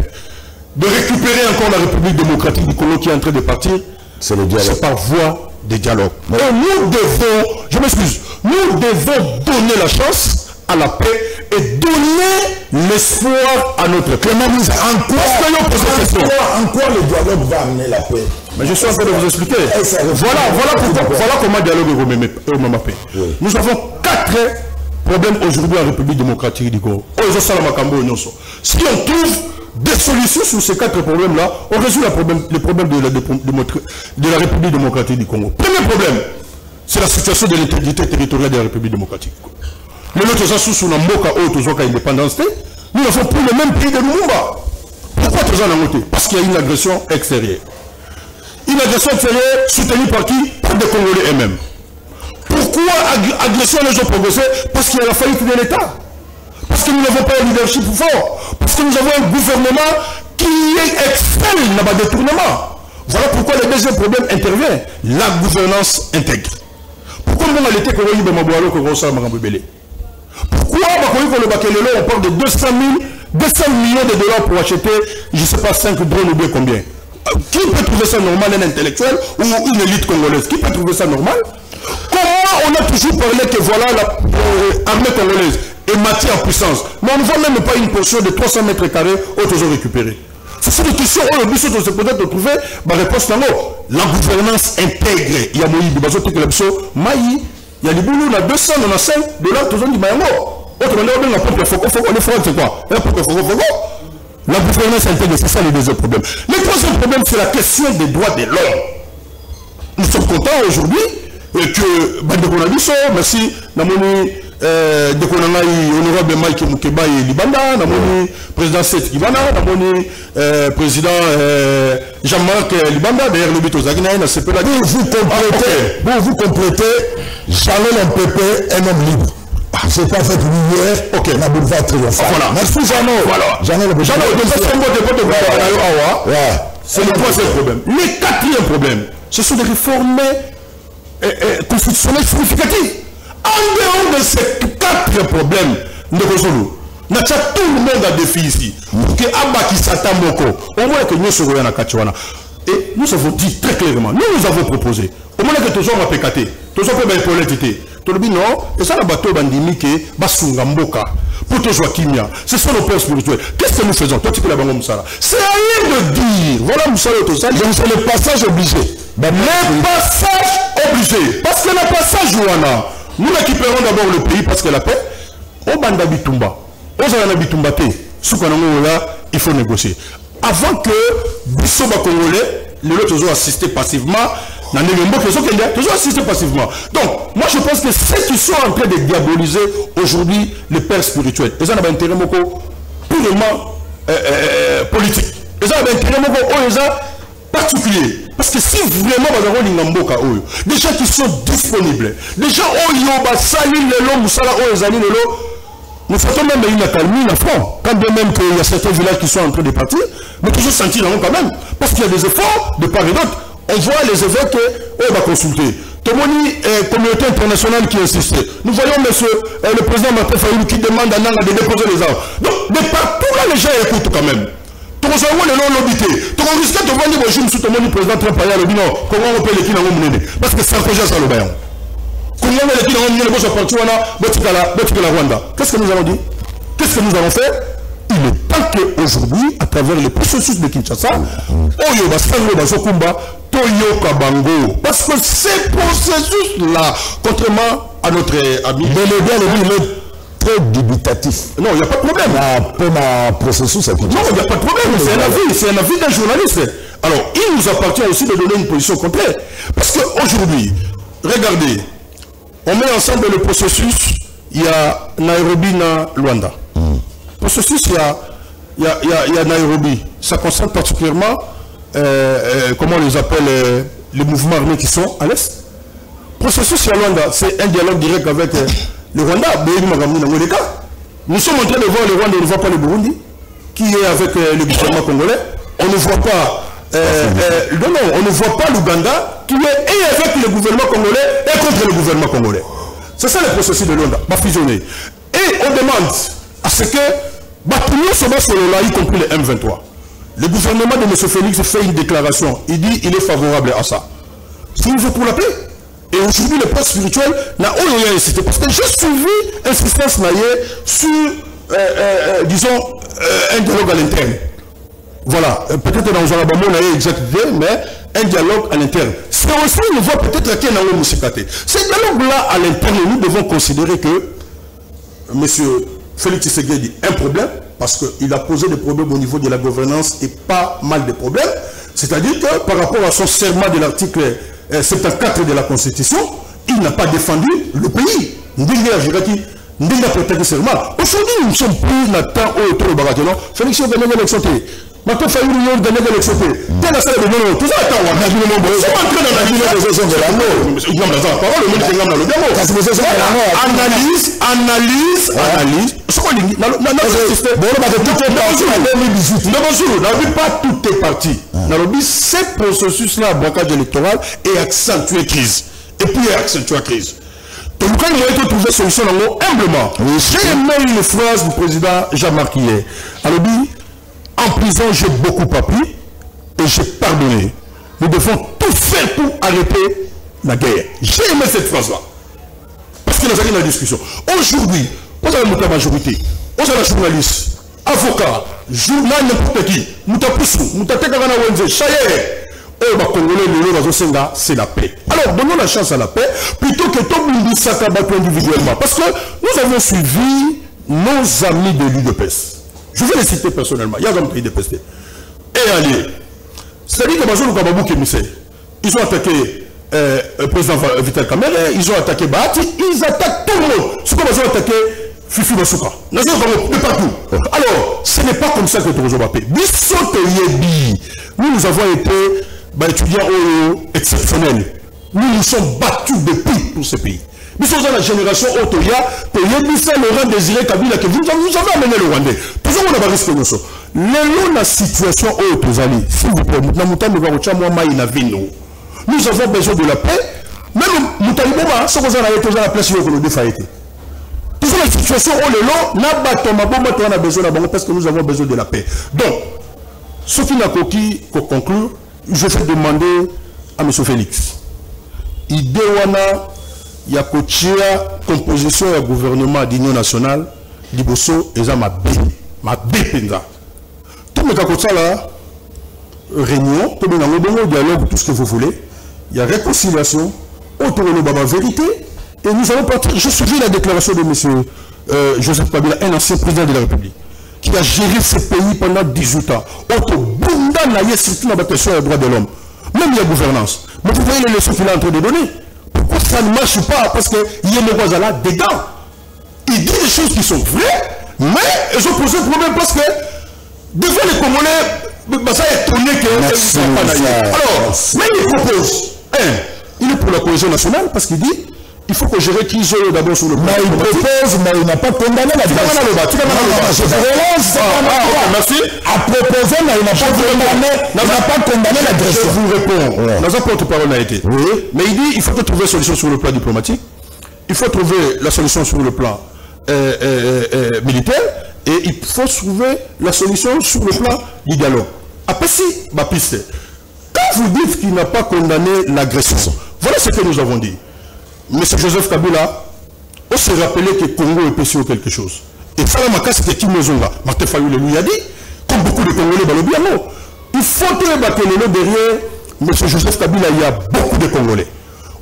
de récupérer encore la République démocratique du Congo qui est en train de partir, c'est le dialogue. C'est par voie de dialogue. Ouais. Et nous devons, je m'excuse, nous devons donner la chance à la paix et donner l'espoir à notre peuple. En quoi le dialogue va amener la paix? Mais je suis en train de vous expliquer. Voilà comment le dialogue est remis à paix. Oui. Nous avons 4 problèmes aujourd'hui en République démocratique du Congo. Si on trouve des solutions sur ces 4 problèmes-là, on résout les problèmes de la République démocratique du Congo. Premier problème, c'est la situation de l'intégrité territoriale de la République démocratique du Congo. Mais nous sommes sous Namboka ou indépendance, nous n'avons plus le même pays de Lumumba. Pourquoi nous sommes parce qu'il y a une agression extérieure. Une agression extérieure soutenue par qui? Par des Congolais eux-mêmes. Pourquoi agression les gens progressé? Parce qu'il y a la faillite de l'État. Parce que nous n'avons pas un leadership fort. Parce que nous avons un gouvernement qui excelle dans le détournement. Voilà pourquoi le deuxième problème intervient. La gouvernance intègre. Pourquoi nous avons été corrigés de Maboualo que ça m'a rebellé? Pourquoi on parle de 200 millions de dollars pour acheter, je ne sais pas, 5 drones ou bien combien? Qui peut trouver ça normal, un intellectuel ou une élite congolaise? Qui peut trouver ça normal? Comment on a toujours parlé que voilà l'armée congolaise est matée en puissance, mais on ne voit même pas une portion de 300 mètres carrés autour récupérée. C'est une question où le but de se peut-être trouver ma réponse là. La gouvernance intègre. Il y a Moïse, il y a les boulots, on a 295 $, tout le monde dit autre manière, on a propre foco, c'est quoi? La gouvernance intègre, c'est ça le deuxième problème. Le troisième problème, c'est la question des droits de l'homme. Nous sommes contents aujourd'hui que Bandekonabiso, merci, Namoni, Dekonangai, honorable Mike Mukeba et Libanda, Namoni, président Seth Libanda, Namoni, président Jean-Marc Libanda, d'ailleurs le but aux Agnaïs, c'est pas la dire. Vous complétez, Janel MPP, un homme libre. C'est pas fait hier, ok, la boulevard triomphal. Voilà. Merci Jeannot. Voilà. C'est le troisième problème. Le quatrième problème, ce sont des réformes constitutionnelles significatives. En dehors de ces 4 problèmes, tout le monde a défi ici. Pour que Abba qui s'attend beaucoup, on voit que nous sommes en Kachouana. Et nous avons dit très clairement, nous avons proposé, au moment que tous sommes à PKT, tous sommes à Pauletité. Tout le monde non, et ça, le bateau bandimi qui est Basungamboka, pour te jouer Kimia, c'est ça le père spirituel. Qu'est-ce que nous faisons? Toi, tu peux la banque Moussala. C'est rien de dire. Voilà Moussala tout ça. Donc c'est le passage obligé. Le passage obligé. Parce que le passage, Jouana, nous récupérons d'abord le pays parce que la paix, au Banda Bitumba, au Zalana Bitumba, il faut négocier. Avant que Bissoba Congolais, les autres ont assisté passivement. Toujours assisté passivement. Donc, moi je pense que ceux qui sont en train de diaboliser aujourd'hui les pères spirituels, ils ont un intérêt purement politique. Ils ont un intérêt particulier. Parce que si vraiment des gens qui sont disponibles, des gens nous faisons même une accalmie en front. Quand bien même qu'il y a certains villages qui sont en train de partir, mais toujours sentir quand même. Parce qu'il y a des efforts de part et d'autre. On voit les évêques, on va consulter. Tomoni, communauté internationale qui insiste. Nous voyons le président Martin Fayou qui demande à Nanga de déposer les armes. Donc, de partout là, les gens écoutent quand même. Tu as le nom l'obité. Tu as risqué de vendre le sous Tomoni, président Trump, non, comment on peut les qui n'ont parce que c'est un projet sur le bain. Comment on peut les qui n'ont pas la Rwanda. Qu'est-ce que nous avons dit? Qu'est-ce que nous allons faire? Il est temps qu'aujourd'hui, à travers le processus de Kinshasa, parce que ces processus-là, contrairement à notre ami, il est très dubitatif. Non, il n'y a pas de problème. Le processus, non, il n'y a pas de problème. C'est un avis d'un journaliste. Alors, il nous appartient aussi de donner une position complète. Parce qu'aujourd'hui, regardez, on met ensemble le processus, il y a Nairobi, Luanda. Processus, il y a Nairobi. Ça concerne particulièrement, comment on les appelle, les mouvements armés qui sont à l'Est. Processus, il y a Luanda. C'est un dialogue direct avec le Rwanda. Nous sommes en train de voir le Rwanda, on ne voit pas le Burundi, qui est avec le gouvernement congolais. On ne voit pas, on ne voit pas l'Ouganda, qui est et avec le gouvernement congolais et contre le gouvernement congolais. C'est ça le processus de Luanda, pas fusionné. Et on demande à ce que, nous sommes sur le là, y compris le M23. Le gouvernement de M. Félix fait une déclaration. Il dit qu'il est favorable à ça. C'est une pour la paix. Et aujourd'hui, le poste spirituel n'a rien incité. Parce que j'ai suivi insistance sur, disons, un dialogue à l'interne. Voilà. Peut-être dans un abonnement, on a exactement, mais un dialogue à l'interne. C'est aussi une voie peut-être qu'il y a un Moussikate. Ce dialogue-là à l'interne, nous devons considérer que M. Félix Tshisekedi a un problème, parce qu'il a posé des problèmes au niveau de la gouvernance et pas mal de problèmes. C'est-à-dire que par rapport à son serment de l'article 74 de la Constitution, il n'a pas défendu le pays. Aujourd'hui, nous sommes plus dans le temps où il y a Félix a gagné l'élection. Maintenant, il faut gagner l'élection. Tout ça, analyse. Pas tout est parti. Ce processus-là, blocage électoral, est accentué crise. Et puis, il accentue la crise. Donc, quand il a trouvé une solution, humblement, j'ai aimé une phrase du président Jean-Marc hier. Alors, en prison, j'ai beaucoup appris et j'ai pardonné. Nous devons tout faire pour arrêter la guerre. J'ai aimé cette phrase-là. Parce que nous avons une discussion. Aujourd'hui, vous avez la majorité, vous avez la journaliste, avocat, journal, n'importe qui, nous avons poussé, nous avons chayer. C'est la paix. Alors, donnons la chance à la paix plutôt que tout le monde s'attaque individuellement. Parce que nous avons suivi nos amis de l'UDPS. Je vais les citer personnellement. Il y a un pays de PST. Et allez. C'est-à-dire que ils ont attaqué le président Vital Kamerhe, ils ont attaqué Bahati, ils attaquent tout le monde. Ce qu'ils ont attaqué Fifi Masuka. De partout. Alors, ce n'est pas comme ça que nous avons appelé. Nous avons été étudiants exceptionnels. Nous nous sommes battus depuis pour ce pays. Nous sommes dans la génération Otoya, pour Laurent Désiré Kabila, que vous avez amené le Rwandais. Toujours on a risque de nous. La situation Otozali, s'il vous plaît, nous avons besoin de la paix. Même Moutaliboba, ce qu'on a été la place où nous avons été. Toujours la situation on a besoin de parce que nous avons besoin de la paix. Donc, ce qui n'a qu'à conclure, je vais demander à M. Félix. Idéwana. Il y a une composition du gouvernement d'union nationale, Liboso et ma bépenda. Tout le monde là, réunion, tout le monde dialogue, tout ce que vous voulez. Il y a réconciliation, autour de la vérité. Et nous allons partir. Je suivis la déclaration de M. Joseph Kabila, un ancien président de la République, qui a géré ce pays pendant 18 ans. Autour de surtout dans la question des droits de l'homme. Même il y a gouvernance. Mais vous voyez les leçons qu'il est en train de donner. Pourquoi ça ne marche pas? Parce qu'il y a le là dedans. Il dit des choses qui sont vraies, mais ils ont posé problème parce que devant les Congolais, ça est étonné que ça ne pas d'ailleurs. Alors, mais il propose, il est pour la cohésion nationale parce qu'il dit il faut que je réquise d'abord sur le plan. Mais il propose, mais il n'a pas condamné la décision. Merci. À proposer, mais il n'a pas condamné l'agression. Je vous réponds. Notre porte-parole a été. Oui. Mais il dit il faut trouver une solution sur le plan diplomatique. Il faut trouver la solution sur le plan militaire. Et il faut trouver la solution sur le plan du dialogue. Après, si, ma piste. Quand vous dites qu'il n'a pas condamné l'agression, voilà ce que nous avons dit. M. Joseph Kabila, on s'est rappelé que Congo est péché ou quelque chose. Et ça, c'est Kim Mozonga. Martin Fayoulé lui a dit, comme beaucoup de Congolais dans le bien, il faut que derrière M. Joseph Kabila, il y a beaucoup de Congolais.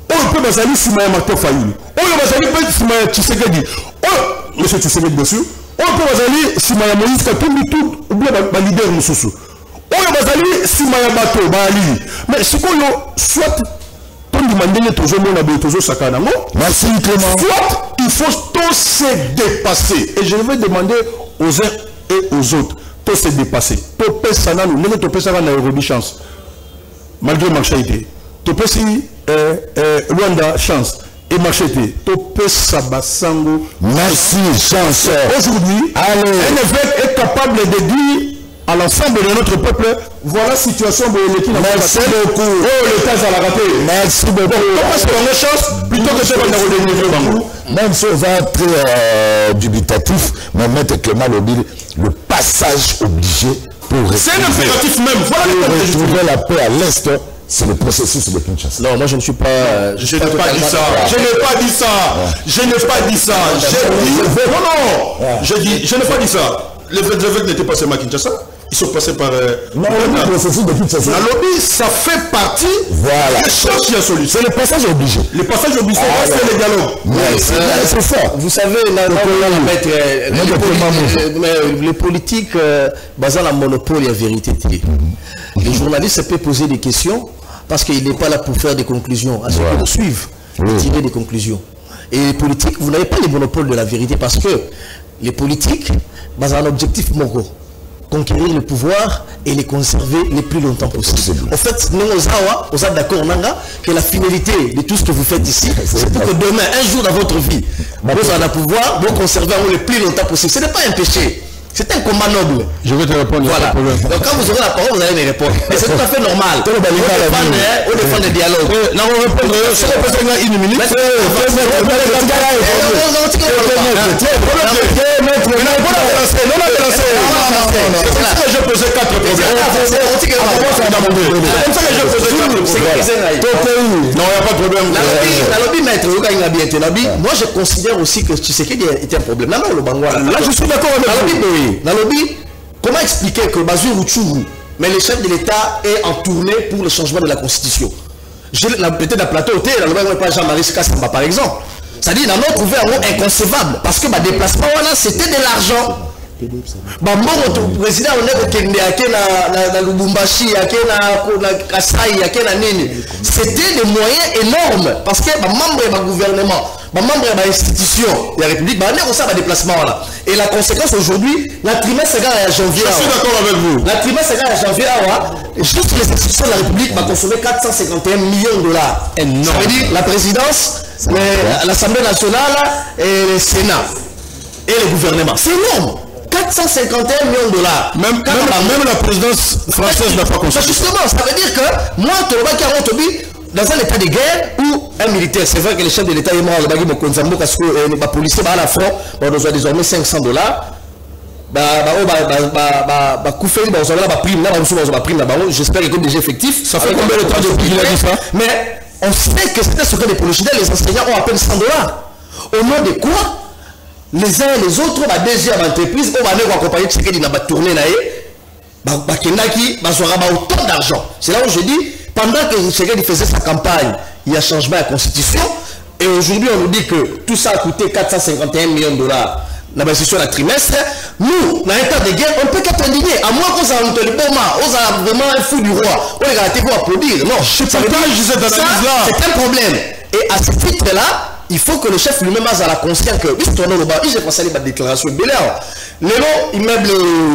On peut basaler sur Martin Fayoulé. On peut basaler sur Tshisekedi. M. Tshisekedi, bien sûr. On peut basaler sur Moïse Katumbi, tout, ou bien le leader Moussoussou. On peut basaler sur Bato, Bali. Mais ce qu'on a, soit. Merci Clément. Soit il faut tous se dépasser. Et je vais demander aux uns et aux autres de se dépasser. Topé sana nous, nous topé sana na Eurobi chance. Malgré marché. Topé si Rwanda chance. et marcheté. Topé Sabasango. Merci, chance. Aujourd'hui, un évêque est capable de dire à l'ensemble de notre peuple, voilà la situation de l'équipe. Merci beaucoup. Oh, l'État à la raté. Merci beaucoup. Comment est-ce qu'on a chance plutôt que de faire même si on va être dubitatif, mais Maître Clément Lobile, le passage obligé pour c'est un impératif même. Voilà retrouver la paix à l'Est. C'est le processus de Kinshasa. Non, moi je ne suis pas. Je n'ai pas dit ça. Je n'ai pas dit ça. Je n'ai pas dit ça. J'ai dit. Non. Je n'ai pas dit ça. Les évêques n'étaient pas seulement à Kinshasa. Ils sont passés par. Non, le processus de Kinshasa. La lobby, ça fait partie. Voilà. C'est le passage obligé. Le passage obligé, c'est le dialogue. C'est ça. Vous savez, les politiques, basant la monopole et la vérité. Les journalistes peuvent poser des questions parce qu'il n'est pas là pour faire des conclusions. À ce que nous suivent, tirer des conclusions. Et les politiques, vous n'avez pas le monopole de la vérité parce que les politiques, basent un objectif mongo. Conquérir le pouvoir et les conserver le plus longtemps possible. En fait, nous, on est d'accord que la finalité de tout ce que vous faites ici, c'est pour que demain, un jour dans votre vie, vous allez pouvoir vous conserver le plus longtemps possible. Ce n'est pas un péché. C'est un combat noble. Je vais te répondre. Voilà. Donc quand vous aurez la parole, vous allez me répondre. Et c'est tout à fait normal. On défend le dialogue. Non, on répond. Si on peut faire une minute. Je posais 4 problèmes. Non, il n'y a pas de problème. Moi, je considère aussi que Tshisekedi est un problème. Là, je suis d'accord avec vous. Nalobi, comment expliquer que Bazou Rouchourou, mais le chef de l'État est en tournée pour le changement de la Constitution? Peut-être la plateau, pas Jean-Marie Kassamba par exemple. C'est-à-dire, nous avons trouvé un mot inconcevable parce que le déplacement, c'était de l'argent. Le président, na Lubumbashi, na Kasai, na Nini. C'était des moyens énormes parce que les membres du gouvernement, les membres de l'institution de la République, on a déplacement là. Et la conséquence aujourd'hui, la trimestre à janvier. Je suis d'accord avec vous. La trimestre à janvier, juste les institutions de la République va consommer 451 millions de dollars. Énorme. Ça veut dire la présidence, l'Assemblée nationale, et le Sénat et le gouvernement. C'est énorme. 451 millions de dollars. Même la présidence française n'a pas consommé. Justement, ça veut dire que moi, dans un état de guerre ou un militaire, c'est vrai que le chef de l'État est mort, parce que les policiers à la front, on doit désormais 500 dollars. J'espère que déjà effectif. Ça fait combien de temps depuis qu'il a dit ça? Mais on sait que c'était ce que les policiers, les enseignants ont à peine 100 dollars. Au nom de quoi? Les uns et les autres, la deuxième entreprise, on va accompagner ce qui va tourner là, autant d'argent. C'est là où je dis, pendant que Tshisekedi faisait sa campagne, il y a changement à la Constitution, et aujourd'hui on nous dit que tout ça a coûté 451 millions de dollars. La institution à la trimestre, nous, dans l'état de guerre, on ne peut qu'être indigné. À moins qu'on s'en le boma, on a vraiment un fou du roi. On est gâté pour applaudir. Non, c'est un problème. Et à ce titre-là, il faut que le chef lui-même a la conscience que, j'ai passé les déclarations de Béléa. Le long, immeuble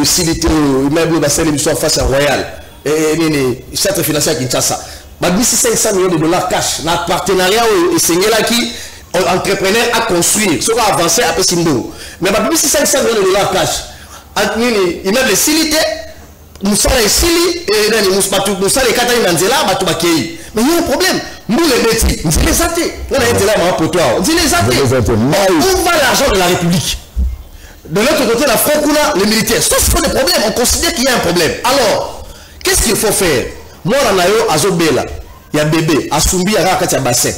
Silité, immeuble Bassel émission face à Royal, et le centre financier à Kinshasa. 500 millions de dollars cash, dans le partenariat et c'est là qui entrepreneur à construire, ce qu'on a avancé à Pessimbo. Mais 500 millions de dollars cash, immeuble Silité, nous sommes ici, et nous sommes les Katani Nanzela, mais il y a un problème. Nous les métiers, on dit les athées. On a été là pour toi. On dit les athées. Où va l'argent de la République? De l'autre côté, la Francouna, les militaires. Ça, c'est pas des problèmes. On considère qu'il y a un problème. Alors, qu'est-ce qu'il faut faire? Moi, on a eu à Zobela, il y a bébé, à Sumbi, il y a un bassin.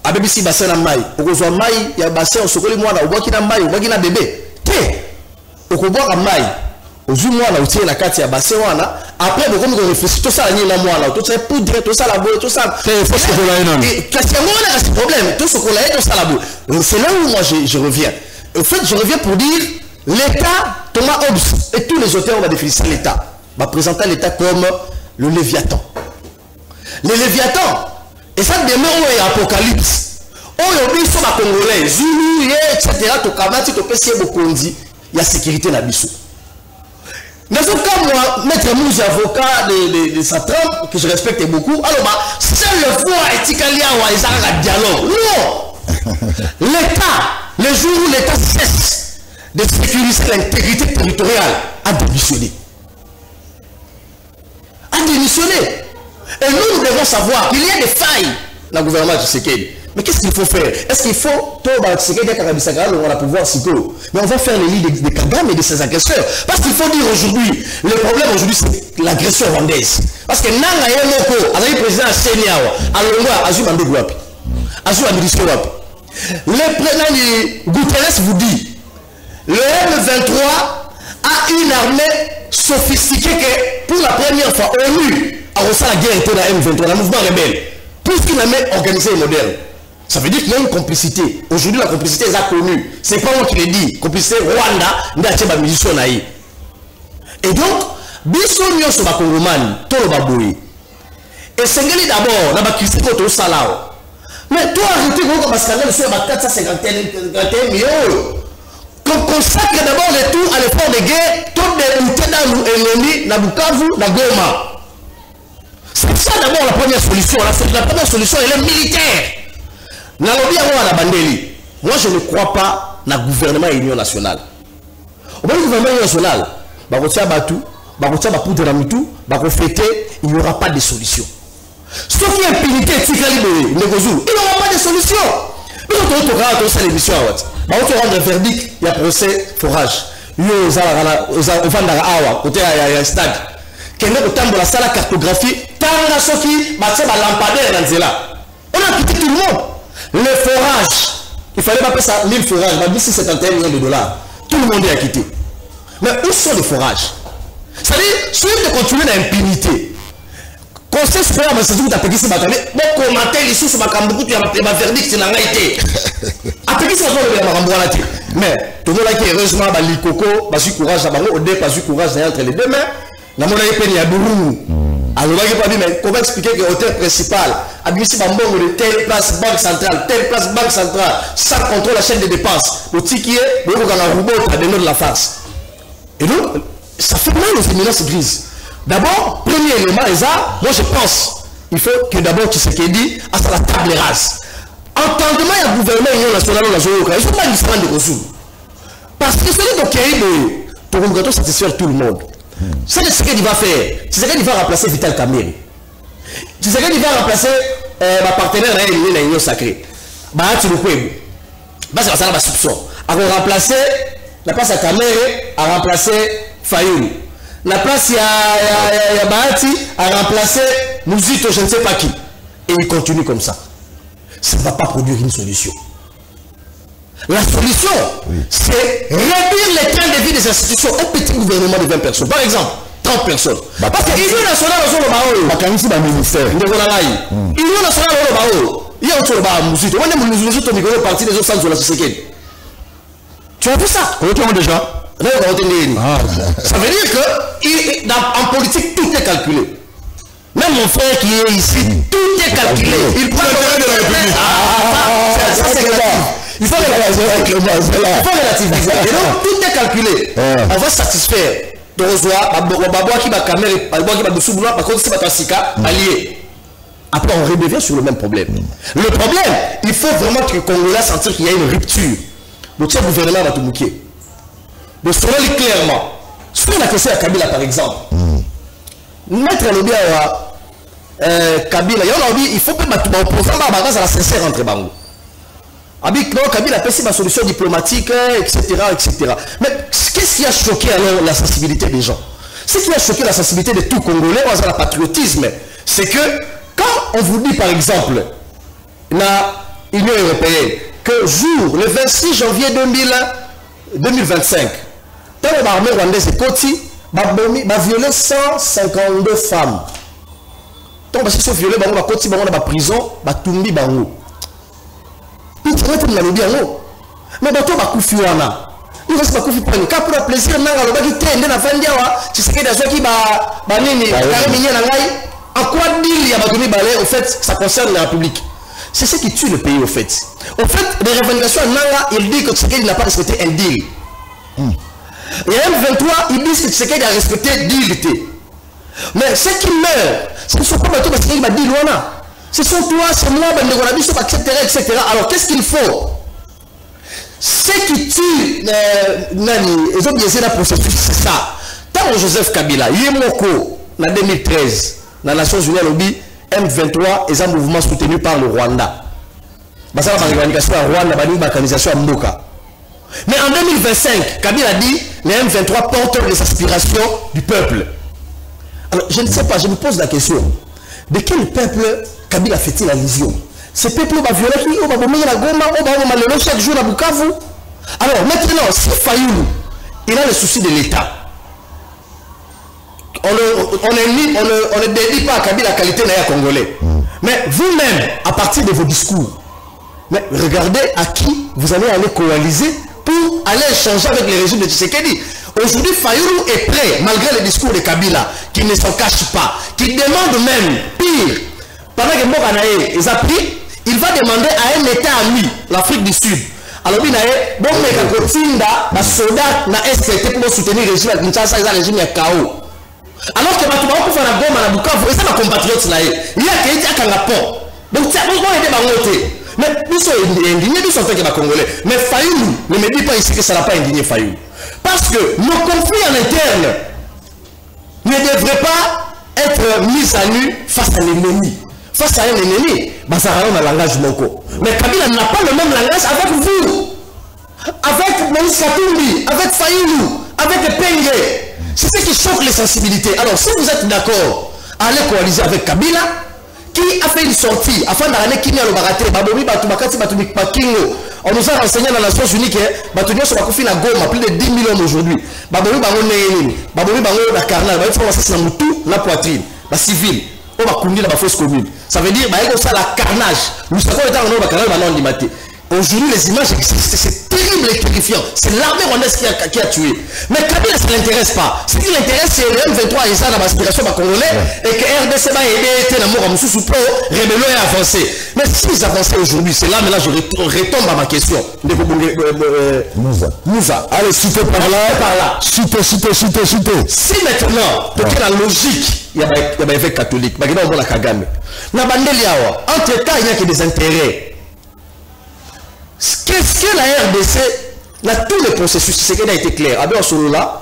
À BBC, bassin na maï. Au Kozo maï, il y a un bassin, au Sokoli, moi, au Wakina maï, au Wakina bébé. Au Kobo à maï. Aujourd'hui, moi, là, aussi, la carte, il y a bassin, après, comme on réfléchit, tout ça, il y a moi, là, tout ça, poudre, tout ça, la boue, tout ça. C'est ce qu'on a eu. Et parce que moi, on a ce problème, tout ce qu'on a eu, tout ça, la boue. C'est là où moi, je reviens. En fait, je reviens pour dire, l'État, Thomas Hobbes et tous les auteurs, on va définir ça, l'État. On va présenter l'État comme le Léviathan. Le Léviathan, et ça demeure où il y a Apocalypse. Où il y a des Congolais, Zulu, etc. Tu peux essayer de il y a sécurité dans le bissou. Dans ce cas, moi, Maître Mouzi, avocat de sa trempe, que je respecte beaucoup, alors, seul le foi est Tikaliawa, ils ont un dialogue. Non! L'État, le jour où l'État cesse de sécuriser l'intégrité territoriale, a démissionné. A démissionné. Et nous devons savoir qu'il y a des failles dans le gouvernement de Tshisekedi. Mais qu'est-ce qu'il faut faire? Est-ce qu'il faut tout Tshisekedi on va pouvoir Siko? Mais on va faire les lits de Kagame et de ses agresseurs. Parce qu'il faut dire aujourd'hui, le problème aujourd'hui c'est l'agression rwandaise. Parce que Nanga Yemoko, avec le président Seniawa, Alongwa, Azul Mandou Wapi, Azul Administration Wapi. Le président Guterres vous dit, le M23 a une armée sophistiquée que pour la première fois ONU a reçu la guerre était la M23, le mouvement rebelle. Plus qu'une armée organisée et moderne. Ça veut dire qu'il y a une complicité. Aujourd'hui, la complicité est connue. Ce n'est pas moi qui l'ai dit. Complicité Rwanda, Ndiacheba Musicien Naï. Et donc, Bisso Nyoso Bakongomani, Tolo Baboui. Et c'est d'abord, dans la critique contre le Salao. Mais toi, arrêtez comme parce qu'il y a sur 451 millions. Qu'on consacre d'abord le tout à l'effort de guerre, tout de lutter dans l'ennemi, dans Bukavu, dans Goma. C'est ça d'abord la première solution. La première solution, elle est militaire. Moi, je ne crois pas dans le gouvernement et l'Union nationale. Au gouvernement et l'Union nationale, il n'y aura pas de solution. Sauf qu'il y a impunité, il n'y aura pas de solution. Mais on va l'émission. On va rendre un verdict, il y a procès forage. Il y a un stade. Quelqu'un au la salle cartographie, on a quitté tout le monde. Le forage, il fallait pas payer ça 1000 forages, on a dit 71 millions de dollars. Tout le monde est quitté. Mais où sont les forages? C'est-à-dire, si on continue l'impunité, conseil supérieur, mais c'est tout à payer ces batailles, mais commenter les sous sur ma camboukou, tu as ma verdict, c'est n'a été. À payer ça, on va le faire. Mais tout le monde qui heureusement, l'Ikoko, pas eu courage, au dé, pas eu courage entre les deux mains, n'a pas eu à Bourou. Alors, mais comment expliquer que l'auteur principal a mis de telle place banque centrale, ça contrôle la chaîne de dépenses. Le ticket, le robot a donné de la face. Et donc, ça fait mal aux éminences grises. D'abord, premier élément, moi je pense, il faut que d'abord tu sais qu'il dit à la table rase. Entendement, il y a un gouvernement union nationale dans la zone, ils ne sont pas différents de ressources. Parce que celui qui est pour un gâteau satisfaire tout le monde. C'est ce qu'il va faire. C'est ce qu'il va remplacer Vital Kamerhe. C'est ce qu'il va remplacer ma partenaire dans l'Union sacrée. Tu le peux. C'est ça la soupçon. A remplacer la place à Kamerhe, a remplacé Fayoum. La place à Bahati, a remplacé Mouzito, je ne sais pas qui. Et il continue comme ça. Ça ne va pas produire une solution. La solution, c'est réduire les trains de vie des institutions. Un petit gouvernement de 20 personnes, par exemple, 30 personnes. Parce que l'Union nationale, tu as vu ça? Déjà. Ça veut dire que en politique, tout est calculé. Même mon frère qui est ici, tout est calculé. Il prend le de la République. Ça, c'est il faut relativiser. Et donc, tout est calculé. On va satisfaire. Après, on redevient sur le même problème. Le problème, il faut vraiment que les Congolais sentent qu'il y a une rupture. Le tiers gouvernement va tout bouquer. De se relire clairement. Sur la question à Kabila, par exemple, mettre le bien à Kabila, il faut que le programme à la sincère entre Bango. Kabila a passé ma solution diplomatique, etc., etc. Mais qu'est-ce qui a choqué alors la sensibilité des gens? Ce qui a choqué la sensibilité de tout Congolais, dans le patriotisme, c'est que quand on vous dit par exemple, la Union européenne, que jour, le 26 janvier 2025, dans l'armée rwandaise et Koti, va violer 152 femmes. Donc, si ils violé, ils Koti, ils va prison, ils tumbi bango. Ils vont être dans le bien. Mais bateau va koufiwana. Il va se koufi pour le plaisir, tu sais que des gens qui en quoi dire en fait, ça concerne la République. C'est ce qui tue le pays, au fait. Au fait, les revendications à Nanga, il dit que Tshisekedi n'a pas respecté un deal. Et M23, ils disent que Tshisekedi a respecté dignité. Mais ceux qui meurent, ce ne sont pas Bato parce qu'il m'a dit Luana. Ce sont toi, c'est moi, etc., etc. Alors qu'est-ce qu'il faut? Ceux qui tuent ils ont biaisé la processus, c'est ça. Tant Joseph Kabila, Yemoko, en 2013, dans les Nations Unies, lobby M23 est un mouvement soutenu par le Rwanda. Ça va l'organisation à Rwanda, l'organisation à Mboka. Mais en 2025, Kabila dit les M23 portent les aspirations du peuple. Alors je ne sais pas, je me pose la question. De quel peuple Kabila fait-il allusion? Ce peuple va violer qui va bomber la Goma, va malheureusement chaque jour à Bukavu. Alors maintenant, si Fayoulou, il a le souci de l'État. On ne dédie pas à Kabila la qualité d'un Congolais. Mais vous-même, à partir de vos discours, mais regardez à qui vous allez aller coaliser pour aller échanger avec les régimes de Tshisekedi. Aujourd'hui, Fayoulou est prêt, malgré les discours de Kabila, qui ne s'en cache pas, qui demande même, pire, pendant que Mbokanae les a pris, il va demander à un État ami, l'Afrique du Sud. Alors, il y a des soldats qui SPT pour soutenir le régime de Kinshasa, le régime de KO. Alors que Batouba pour faire la bombe à la Bukavu, et ça ma compatriote là, il y a qui est à rapport. Donc c'est bon aider ma montée. Mais nous sommes indignés, nous sommes fait que les Congolais. Mais Fayoulou ne me dit pas ici que ça n'a pas indigné Fayoulou. Parce que nos conflits en interne ne devraient pas être mis à nu face à l'ennemi. Face à un ennemi, ça a un langage moko. Mais Kabila n'a pas le même langage avec vous. Avec Moïse Katumbi, avec Fayoulou, avec Penge. C'est ce qui choque les sensibilités. Alors, si vous êtes d'accord à aller coaliser avec Kabila, qui a fait une sortie afin d'amener Kini à l'Obaraté, on nous a renseigné dans les Nations Unies que Batonio se va confier la Goma, plus de 10 000 hommes aujourd'hui. Baboui Bango Néhélim, Baboui Bango la Carnal, Baboui Bango c'est la tout, la poitrine, la civile, on va conduire la fausse commune. Ça veut dire que ça la carnage. Nous savons que dans le carnal, on va limiter. Aujourd'hui, les images existent, c'est terrible et terrifiant. C'est l'armée rwandaise qui a tué. Mais Kabila, ça ne l'intéresse pas. Ce qui l'intéresse, c'est le M23 et ça, dans l'aspiration congolais, et que RDC va aider Namour à Moussou pour rébellion et avancer. Mais si ils avançaient aujourd'hui, c'est là, mais là, je retombe à ma question. Moussa. Allez, citez par là. Citez. Si maintenant, pour que la logique, il y a des évêques catholiques, il y a la Kagame. Entre-temps, il n'y a que des intérêts. Qu'est-ce que la RDC, tous les processus, c'est qu'il a été clair. Avec solo là,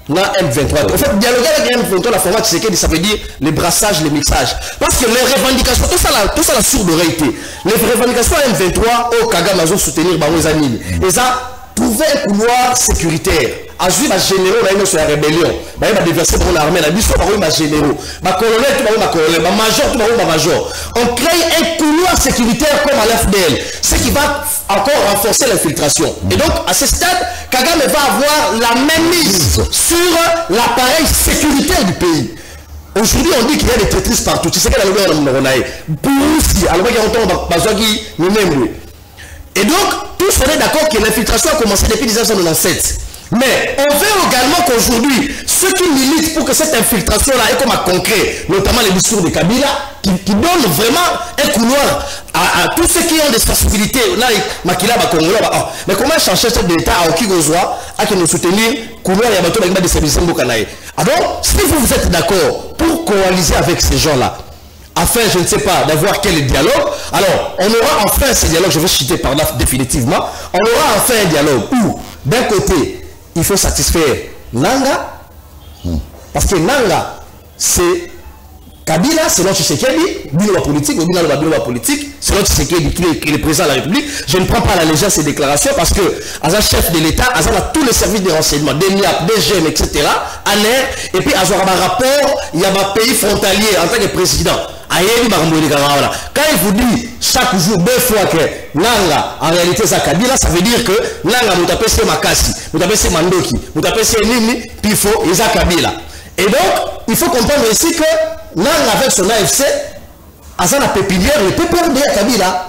on a M23. En fait, dialoguer avec M23, la format, ça veut dire les brassages, les mixages. Parce que les revendications, tout ça la sourde oreille. Les revendications M23, au Kagame, ils ont soutenir Bango Zanil. Ils ont trouvé un couloir sécuritaire. À suivre les généraux, sur la rébellion. Ils ont déversé pour l'armée, ils ont les généraux. Les colonels, tout les colonels. Les majors, tout les majors. On crée un couloir sécuritaire comme à l'FDL. Ce qui va encore renforcer l'infiltration. Et donc, à ce stade, Kagame va avoir la même mise sur l'appareil sécuritaire du pays. Aujourd'hui, on dit qu'il y a des traîtrises partout. Tu sais qu'elle a le monde Boussi, alors qu'il y a longtemps, Bazouagi, nous-mêmes. Et donc, tous on est d'accord que l'infiltration a commencé depuis 1997. Mais on veut également qu'aujourd'hui, ceux qui militent pour que cette infiltration-là est comme un concret, notamment les discours de Kabila, qui donnent vraiment un couloir à tous ceux qui ont des sensibilités. Là, Makila, mais comment changer cet état à Okigozwa, à qui nous soutenir, couloir et à bateau avec des services de Bokanaï. Alors, si vous êtes d'accord pour coaliser avec ces gens-là, afin, je ne sais pas, d'avoir quel dialogue, alors, on aura enfin ce dialogue, je vais citer par là définitivement, on aura enfin un dialogue où, d'un côté, il faut satisfaire Nanga, parce que Nanga, c'est Kabila, selon Tshisekedi, bilan politique, selon Tshisekedi, qui est le président de la République. Je ne prends pas la légère ces déclarations parce que, à un chef de l'État, à tous les services de renseignement, des NIAP, des GEM, etc., et puis à un rapport, il y a un pays frontalier en tant que président. Quand il vous dit chaque jour 2 fois que Nanga, en réalité, c'est Kabila, ça veut dire que Nanga, vous tapez c'est Makasi, vous tapez c'est Mandoki, vous tapez c'est Nini, puis il faut, il y a Kabila. Et donc, il faut comprendre ici que Nanga, avec son AFC, à sa pépinière, ne peut pas perdre Kabila.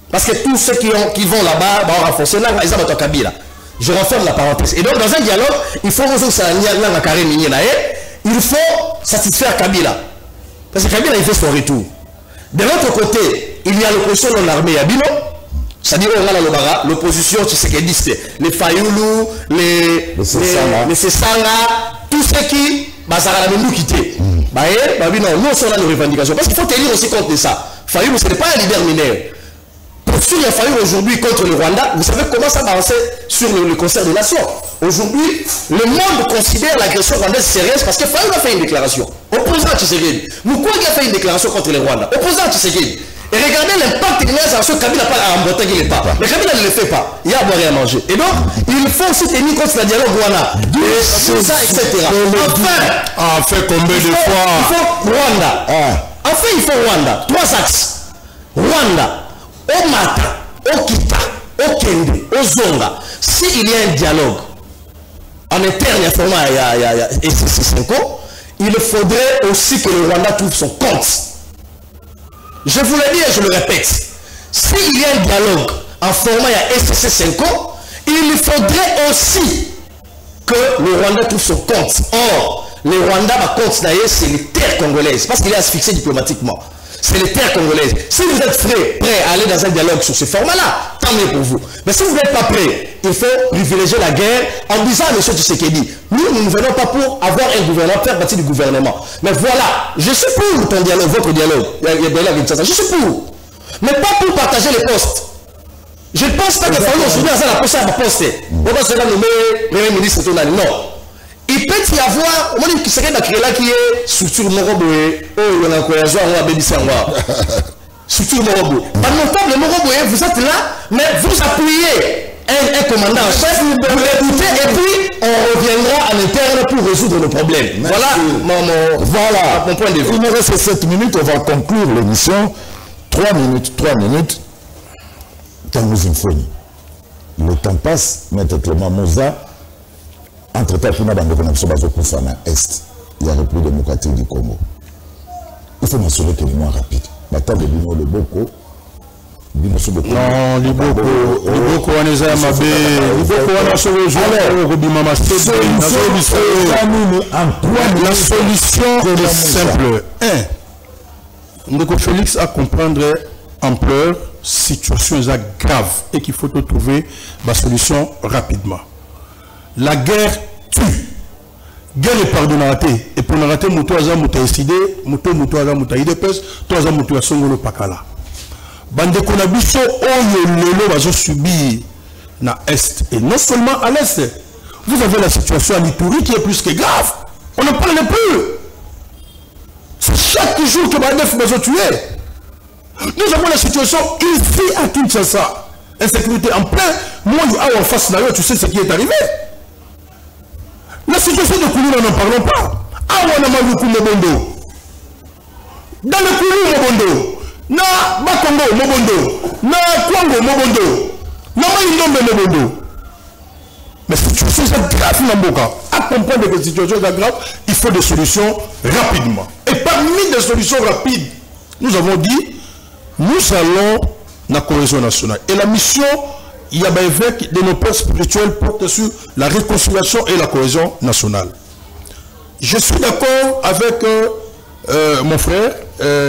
Parce que tous ceux qui vont là-bas, vont renforcer Nanga, ils ont Kabila. Je referme la parenthèse. Et donc, dans un dialogue, il faut il faut satisfaire Kabila. Parce que Kabila, il fait son retour. De l'autre côté, il y a l'opposition dans l'armée Yabino. C'est-à-dire, on a l'opposition, tshisekidiste, les Fayoulou, les Sessanga, tous ceux qui, ça va nous quitter. Nous, on a nos revendications. Parce qu'il faut tenir aussi compte de ça. Fayoulou, ce n'est pas un leader mineur. Pour sûr, il y a Fayoulou aujourd'hui contre le Rwanda. Vous savez comment ça va avancer sur le concert des nations. Aujourd'hui, le monde considère l'agression rwandaise sérieuse parce que Fayoulou a fait une déclaration. Opposant à Tshisekedi. Mukwege a fait une déclaration contre le Rwanda. Opposant à Tshisekedi. Et regardez l'impact qu'il y a sur Kabila en Bretagne, il n'est pas. Mais Kabila ne le fait pas. Il y a à boire et à manger. Et donc, il faut aussi tenir compte de la dialogue Rwanda. Ça, etc. Enfin, combien de fois il faut Rwanda. Enfin, il faut Rwanda. 3 axes. Rwanda, Omata, Okita, Okende, Ozonga. S'il y a un dialogue en interne, il y a format, il y a SCC5, il faudrait aussi que le Rwanda trouve son compte. Je vous le dis et je le répète. S'il y a un dialogue en format à SCC5, il faudrait aussi que le Rwanda trouve son compte. Or, le Rwanda va compte d'ailleurs, c'est les terres congolaises, parce qu'il est asphyxié diplomatiquement. C'est les terres congolaises. Si vous êtes prêt à aller dans un dialogue sur ce format-là, tant mieux pour vous. Mais si vous n'êtes pas prêt, il faut privilégier la guerre en disant à M. Tshisekedi, nous ne venons pas pour avoir un gouvernement, faire partie du gouvernement. Mais voilà, je suis pour ton dialogue, votre dialogue. Je suis pour. Mais pas pour partager les postes. Je ne pense pas que aujourd'hui, à la poste, on va se nommer Premier ministre. Non. Il peut y avoir, on dit que c'est quelqu'un qui est structure Moroboé, on a cohésion, on a bénissé en bas. Structure Moroboé. Par notable Moroboé, vous êtes là, mais vous appuyez un commandant en chef, vous l'écoutez et puis on reviendra en interne pour résoudre le problème. Voilà mon point de vue. Il nous reste 7 minutes, on va conclure l'émission. 3 minutes. Tango Symphonie. Le temps passe, Maître Clément Moza. Entre-temps, il y a Est, il y a la République démocratique du Congo. Il faut mentionner que les mois rapides. Maintenant, le Bino, le Boko. Non, les Boko, on est à Mabé, les Boko, on a sauvé le jour. La solution est simple. 1. Donc, Félix a comprendre ampleur, situation grave et qu'il faut trouver la solution rapidement. La guerre tue. Guerre est pardonnaté. Et pour nous rater, nous avons décidé, nous avons idépes, nous avons songolo pakala. Bande konabiso oyo lelo bazo subir na Est. Et non seulement à l'Est. Vous avez la situation à l'Ituri qui est plus que grave. On ne parle plus. C'est chaque jour que Bandef bazo tuer. Nous avons la situation ici à Kinshasa. Insécurité en plein. Moi, en face d'ailleurs, tu sais ce qui est arrivé. La situation de Koulouna, n'en parlons pas. Awana Maluku Mobondo. Dans le Koulou Mobondo. Na Bakongo Mobondo. Na Kwango Mobondo. Na Maïndombe Mobondo. Mais cette situation est grave, Namboka. À comprendre que cette situation est grave, il faut des solutions rapidement. Et parmi des solutions rapides, nous avons dit, nous allons la cohésion nationale. Et la mission, il y a des évêques de nos pères spirituels portent sur la réconciliation et la cohésion nationale. Je suis d'accord avec mon frère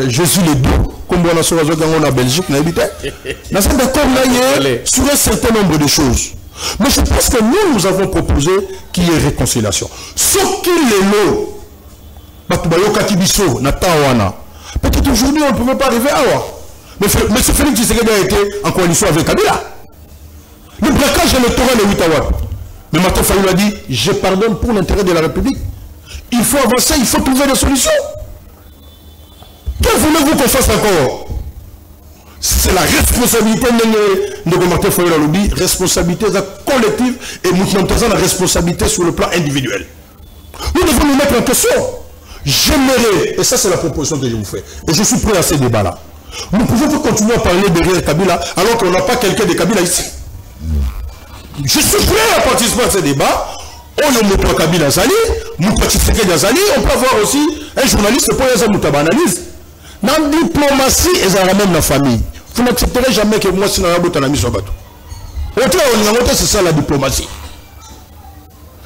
Jésus Ledoux, comme on a sur la Belgique, nous sommes d'accord sur un certain nombre de choses. Mais je pense que nous avons proposé qu'il y ait réconciliation. Ce qui est l'eau, peut-être aujourd'hui on ne pouvait pas arriver à voir. Mais M. Félix Tshisekedi a été en coalition avec Kabila. Le braquage électoral est 8 à. Mais Martin Fayoulou a dit, je pardonne pour l'intérêt de la République. Il faut avancer, il faut trouver des solutions. Que voulez-vous qu'on fasse encore? C'est la responsabilité de Martin Fayoulou, responsabilité collective et nous avons la responsabilité sur le plan individuel. Nous devons nous mettre en question. J'aimerais, et ça c'est la proposition que je vous fais, et je suis prêt à ces débats-là. Nous pouvons continuer à parler derrière Kabila alors qu'on n'a pas quelqu'un de Kabila ici. Je suis prêt à participer à ces débats. On peut Kabila Zali, on peut avoir aussi un journaliste pour les analyse. Dans la diplomatie, ils ont même la famille. Vous n'accepterez jamais que moi, si je suis un ami sur bateau. C'est ça la diplomatie.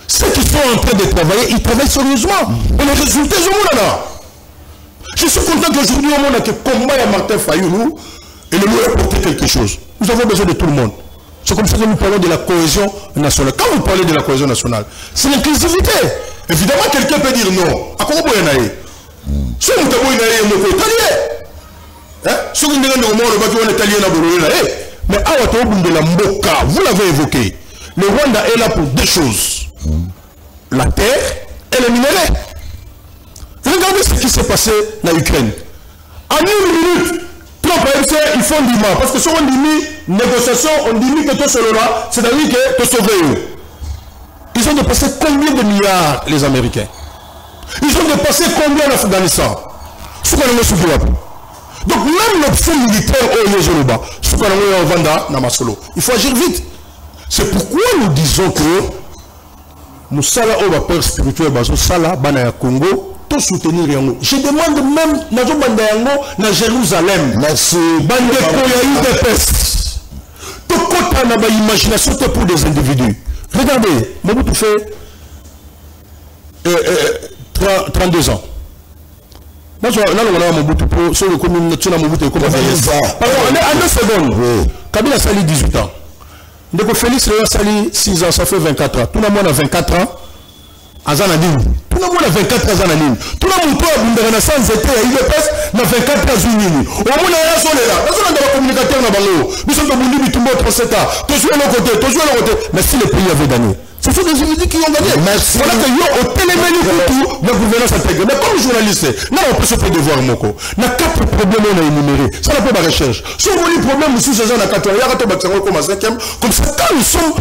Ceux qui sont en train de travailler, ils travaillent sérieusement. Et les résultats sont là. Je suis content qu'aujourd'hui, on a que combat à Martin Fayoulou et le loup a porté quelque chose. Nous avons besoin de tout le monde. C'est comme ça que nous parlons de la cohésion nationale. Quand vous parlez de la cohésion nationale, c'est l'inclusivité. Évidemment, quelqu'un peut dire non. À quoi vous pouvez aller? Si vous avez un italien, si vous avez un italien, mais vous l'avez évoqué. Le Rwanda est là pour deux choses. La terre et les minéraux. Regardez ce qui s'est passé en Ukraine. En une minute, Trump a dit il faut dire parce que si on dit négociation, on dit que tout cela, c'est-à-dire que tout sauver. Ils ont dépassé combien de milliards les Américains? Ils ont dépassé combien l'Afghanistan? Donc même l'option militaire au Yoruba, il faut agir vite. C'est pourquoi nous disons que nous sommes au père spirituel, nous sommes au Congo, tout soutenir Yango. Je demande même dans Jérusalem. Merci. Tout côté n'a pas imagination pour des individus. Regardez, Mobutu fait 32 ans. Moi, je vais Mobutu sur le commune Mobutu. Pardon, en 2 secondes. Kabila Sali 18 ans. Donc Félix Léon Sali 6 ans, ça fait 24 ans. Tout le monde a 24 ans. Azanadine. Tout le monde a 24 ans. Azanadine. Tout le monde a une renaissance d'été. Il est presque 24 ans. Au moins, il y a un seul là. Nous sommes dans la communication. Nous sommes dans le monde du 37 ans. Tous jouer le côté. Tous jouer le côté. Mais si le pays avait gagné. Ce sont des individus qui ont gagné. Merci. Voilà que yo au téléménu tout la gouvernance intégrée. Mais comme journaliste, non, on peut se faire devoir moko. Na 4 problèmes on a énumérés. Ça n'a pas de recherche. Si on voit les problèmes sous ces gens à 4 ans, il y a raté Baksango comme à 5e. Comme ça, quand nous sommes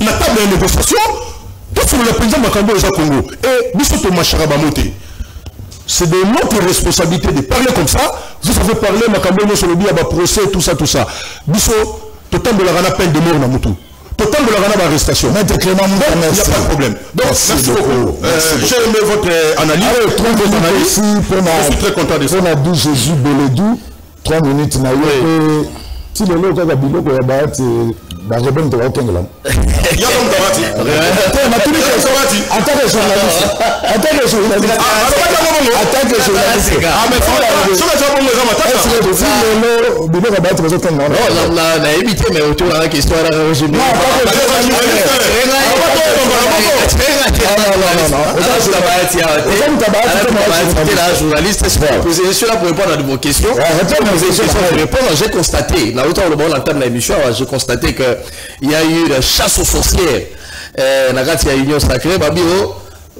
na table de négociation, tout sur le président Makambo au Congo et Bissoto Macharabamote. C'est de notre responsabilité de parler comme ça. Vous savez parler Makambo sur le biais de procès, tout ça, tout ça. Bisso, total de la rana peine de mort dans Moutou. Total de la rana d'arrestation. Maître Clément, il n'y a pas de problème. Donc, merci beaucoup. J'ai aimé votre analyse. Je suis très content de ça. On a dit Jésus Beledou, 3 minutes. Si le lot a bilo ko ba ti ba je ben to wa kengla. Ya donc Tawati. Ma tuni ko Tawati. Attaque journaliste. Attaque journaliste. Attaque journaliste. Ah mais ça va bon les amateurs. Si le lot bilo ko ba ti ba je kengla. Non, on a évité mais autour de la question à la aujourd'hui. Non. La journaliste, je suis là pour répondre à vos questions. J'ai constaté, dans l'entame de l'émission, j'ai constaté qu'il y a eu une chasse aux sorcières. Il y a eu une union sacrée,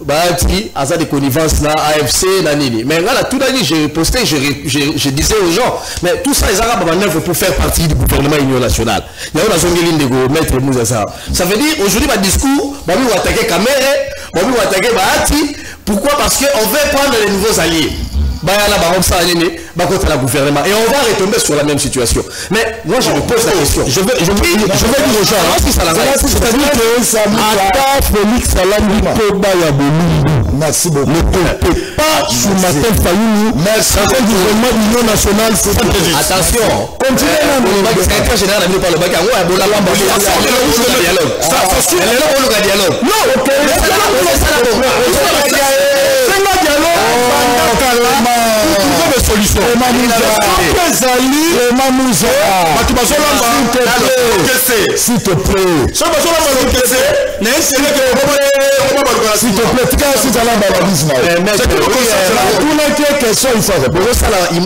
Bahati, Asa de connivence là, AFC, Nanini. Mais là, tout l'année, j'ai posté, je disais aux gens, mais tout ça, les Arabes en œuvre pour faire partie du gouvernement Union nationale. Il y a une zone de go, maître Moussa. Ça veut dire, aujourd'hui, ma discours, Babi va attaquer Kamere, Babi va attaquer Bahati. Pourquoi? Parce qu'on veut prendre les nouveaux alliés. Contre le gouvernement. Et on va retomber sur la même situation. Mais moi, je me pose la question. Je vais dire aux gens, c'est-à-dire que ça Félix Salambi merci beaucoup. Ne comptez pas sur Martin Fayoulou. Merci. Le gouvernement de l'Union nationale, c'est attention. Continuez le secrétaire général par le bac. S'il te plaît.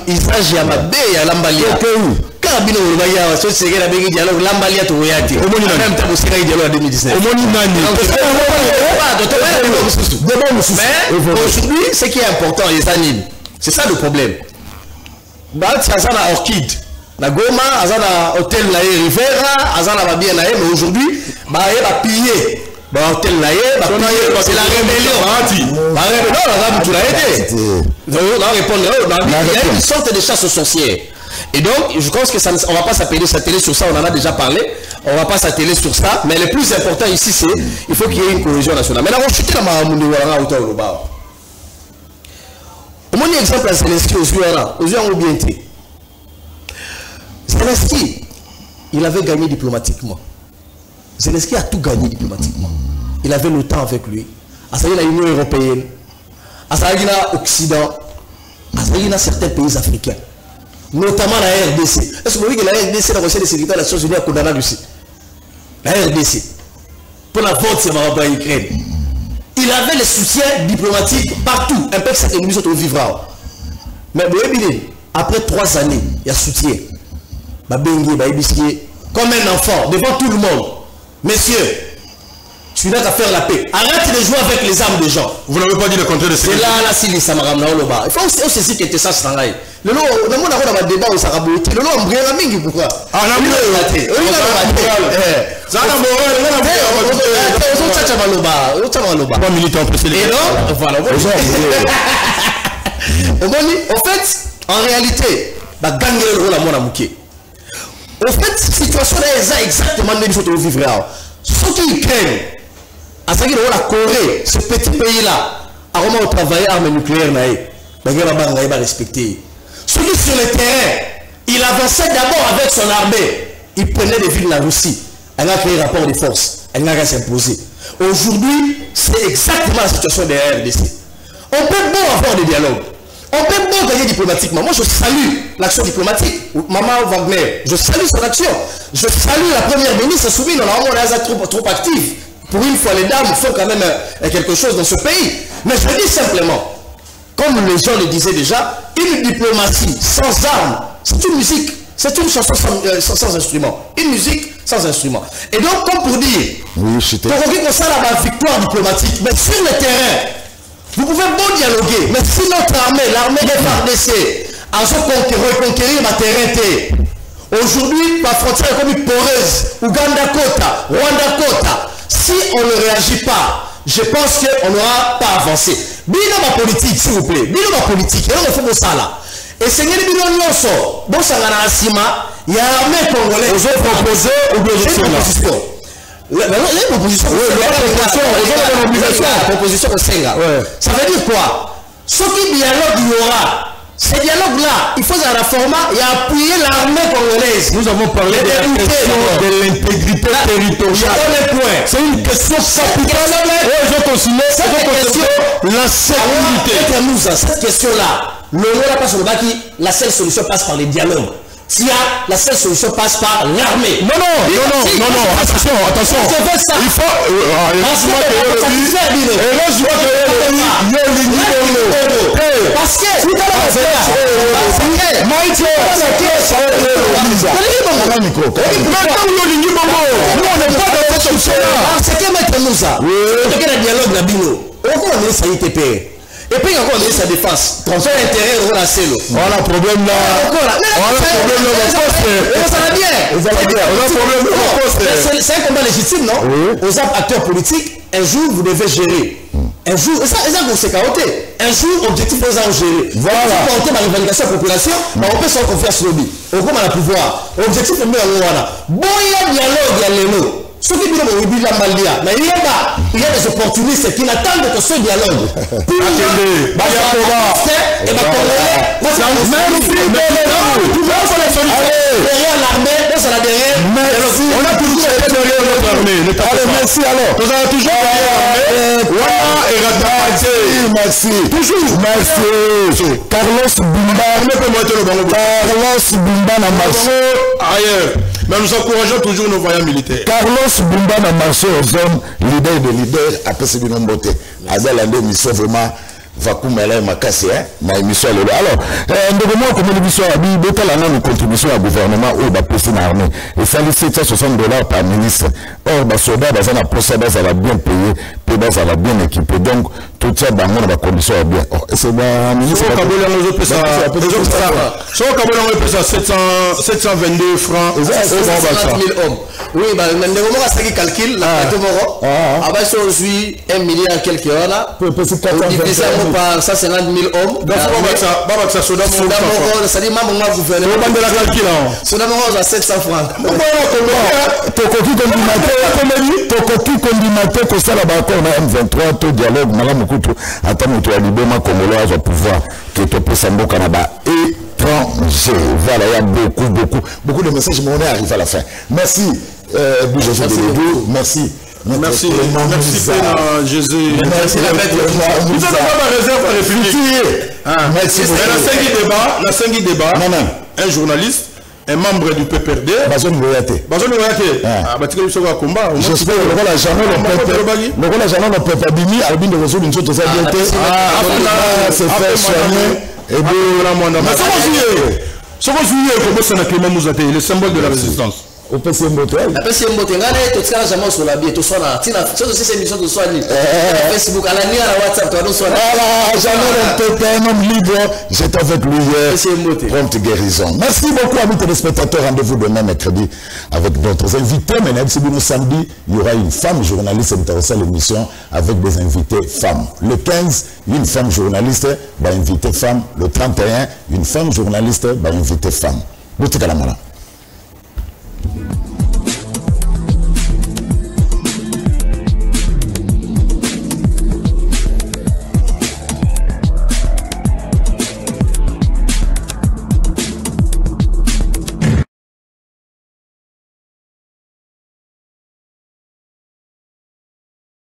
Il s'agit à ma baie à l'ambalia. Carabino Rubaya, ce serait la bégue dialogue, l'ambalia to Yati. Au moins, même temps, vous serez dialogue en 2019. Au moins, mais aujourd'hui, ce qui est important, les animes, c'est ça le problème. Bahati Azana Orchid, la Goma, Azana Hôtel Naé Rivera, Azana va bien Naé, mais aujourd'hui, Bahé va piller. Hôtel Naé, c'est la rébellion. Non, il y a une sorte de chasse aux sorcières. Et donc, je pense que ça, on ne va pas s'atteler sur ça, on en a déjà parlé. On ne va pas s'atteler sur ça. Mais le plus important ici, c'est qu'il faut qu'il y ait une cohésion nationale. Maintenant, on chute la Mahamouni Ouara au Taouba. Au moins, exemple à Zelensky aux yeux en bien été. Zelensky, il avait gagné diplomatiquement. Zelensky a tout gagné diplomatiquement. Il avait l'OTAN avec lui. À ça, il y a l'Union européenne. À ça, il y a l'Occident. À ça, il y a certains pays africains. notamment la RDC. Est-ce que vous voyez que la RDC, la Conseil de sécurité des Nations Unies, a condamné la Russie? La RDC. Pour la vote, c'est ma Ukraine. Il avait le soutien diplomatique partout. Un peu que cette émission se vivra. Mais après 3 années, il y a soutien. Comme un enfant, devant tout le monde. Messieurs, tu n'as qu'à faire la paix. Arrête de jouer avec les armes des gens. Vous n'avez pas dit le contraire de ce que c'est là, si les Samaram na Oloba. Il faut aussi se dire que c'est ça, c'est le lot, on a un débat où ça va bouter. Le lot, on brille la mingi, pourquoi? Ah, la moral. Ça a la moral. Pas militant pressé. Et donc, voilà. En fait, en réalité, la gang est le rôle à mon amouké. En fait, la situation est exactement la même chose que vous vivez. Ceux qui craignent, à ce que la Corée, ce petit pays-là, a vraiment travaillé armes nucléaires, il va respecter. Ceux qui sur le terrain, il avançait d'abord avec son armée. Il prenait des villes de la Russie. Elle a créé un rapport de force. Elle n'a qu'à s'imposer. Aujourd'hui, c'est exactement la situation de la RDC. On peut bon avoir des dialogues. On peut bon gagner diplomatiquement. Moi, je salue l'action diplomatique. Maman Wagner, je salue son action. Je salue la première ministre. Souvient, on a trop actif. Pour une fois, les dames font quand même quelque chose dans ce pays. Mais je le dis simplement, comme les gens le disaient déjà, une diplomatie sans armes, c'est une musique, c'est une chanson sans instrument. Une musique sans instrument. Et donc, comme pour dire, oui, pour qu'on ça la victoire diplomatique, mais sur le terrain, vous pouvez bon dialoguer, mais si notre armée, l'armée des FARDC, a reconquérir ma terrain, aujourd'hui, la frontière est comme une poreuse, Ouganda Kota, Rwanda Kota. Si on ne réagit pas, je pense qu'on n'aura pas avancé. Bino ma politique, s'il vous plaît. Bino ma politique. Et on fait ça là. Et c'est que Bino Nyonso, bon ça va à Sima, il y a l'armée congolaise. Vous avez proposé ou bien c'est une proposition? Les propositions. La proposition au Senga. Ça veut dire quoi? Ce qui dialogue il y aura. Ces dialogues-là, il faut un format et appuyer l'armée congolaise. Nous avons parlé de l'intégrité territoriale. C'est une question capitale. Je continue. La sécurité. Cette question-là, le mot là passe sur le bas qui la seule solution passe par les dialogues. S'il y a la seule solution passe par l'armée. Non, attention. Il faut. Parce que et puis encore sa défense. Transfert intérêt au Nacelo. Voilà problème là. C'est un combat légitime, non? Aux acteurs politiques, un jour vous devez gérer. Un jour, et ça c'est chaotique. Un jour, objectif vous en gérer. Voilà. Pour porter ma revendication à la population, on peut s'en confier à ce lobby. On commence à pouvoir. Objectif est mieux à l'ouana. Bon, il y a dialogue, il y a les mots. Ce qui dit que la Malia, mais il y a des opportunistes qui n'attendent que ce dialogue. Pour derrière l'armée, dans la derrière. On a toujours été derrière notre armée. Allez, merci alors. Nous avons toujours derrière merci. Toujours. Merci. Carlos Bumba. Carlos Bumba n'a marché ailleurs. Mais nous encourageons toujours nos voyants militaires. Carlos Bumba n'a marché aux hommes, leader de leader, après ce que nous avons voté. Avec la mission vraiment. Vakumela makasi na émission lelo. Alors ndeko moi comme l'émission abi betala na une contribution au gouvernement au ba poste na armée et ça les $760 par ministre. Or ba soda ba na poste ba la bien payé, pe ba la bien équipé. Donc tout ça ba na ba condition bien. C'est ba ministre Kabola nous peut ça. So Kabola nous peut ça 722 francs au 000 hommes. Oui, bah ndeko moi ça qui calcule la tomoro. Aba so aujourd'hui 1 milliard quelques heures là. Peut par 150 000 hommes. Donc, ça dit maman gouvernement. Soda Moro à 700 francs. Tokoki condimate que ça là-bas on a M23 tout dialogue madame Moukutu attends moto ya libema congolais va pouvoir que tu peux s'embo Canada étranger. Voilà, il y a beaucoup de messages mais on est arrivé à la fin. Merci José Deledou, merci Merci Pena Jésus. Merci la maître. Vous avez pas ma réserve à République. Merci beaucoup. La 5 débat, un journaliste, un membre du PPRD. Bazon Goyate. J'espère que le rôle à Jean-Noël le peuple Bimi, Albin de Réseau, une chose de sa vérité. C'est fait soigner. Et bien, ce qu'on joue, comment ça n'a Clément Mouzaté, le symbole de la résistance. Au PCM Motel. La PCM Motel, tout ça, jamais sur la bière, tout ça, c'est aussi cette émission de soigner. Facebook, à la nuit, à la WhatsApp, tout ça. Voilà, Jean-Noël un homme libre. J'étais avec lui hier. Prompte guérison. Merci beaucoup, amis téléspectateurs. Rendez-vous demain, mercredi, avec d'autres invités. Maintenant, samedi, il y aura une femme journaliste intéressée à l'émission avec des invités femmes. Le 15, une femme journaliste va inviter femme. Le 31, une femme journaliste va inviter femme. Boutique à la mala.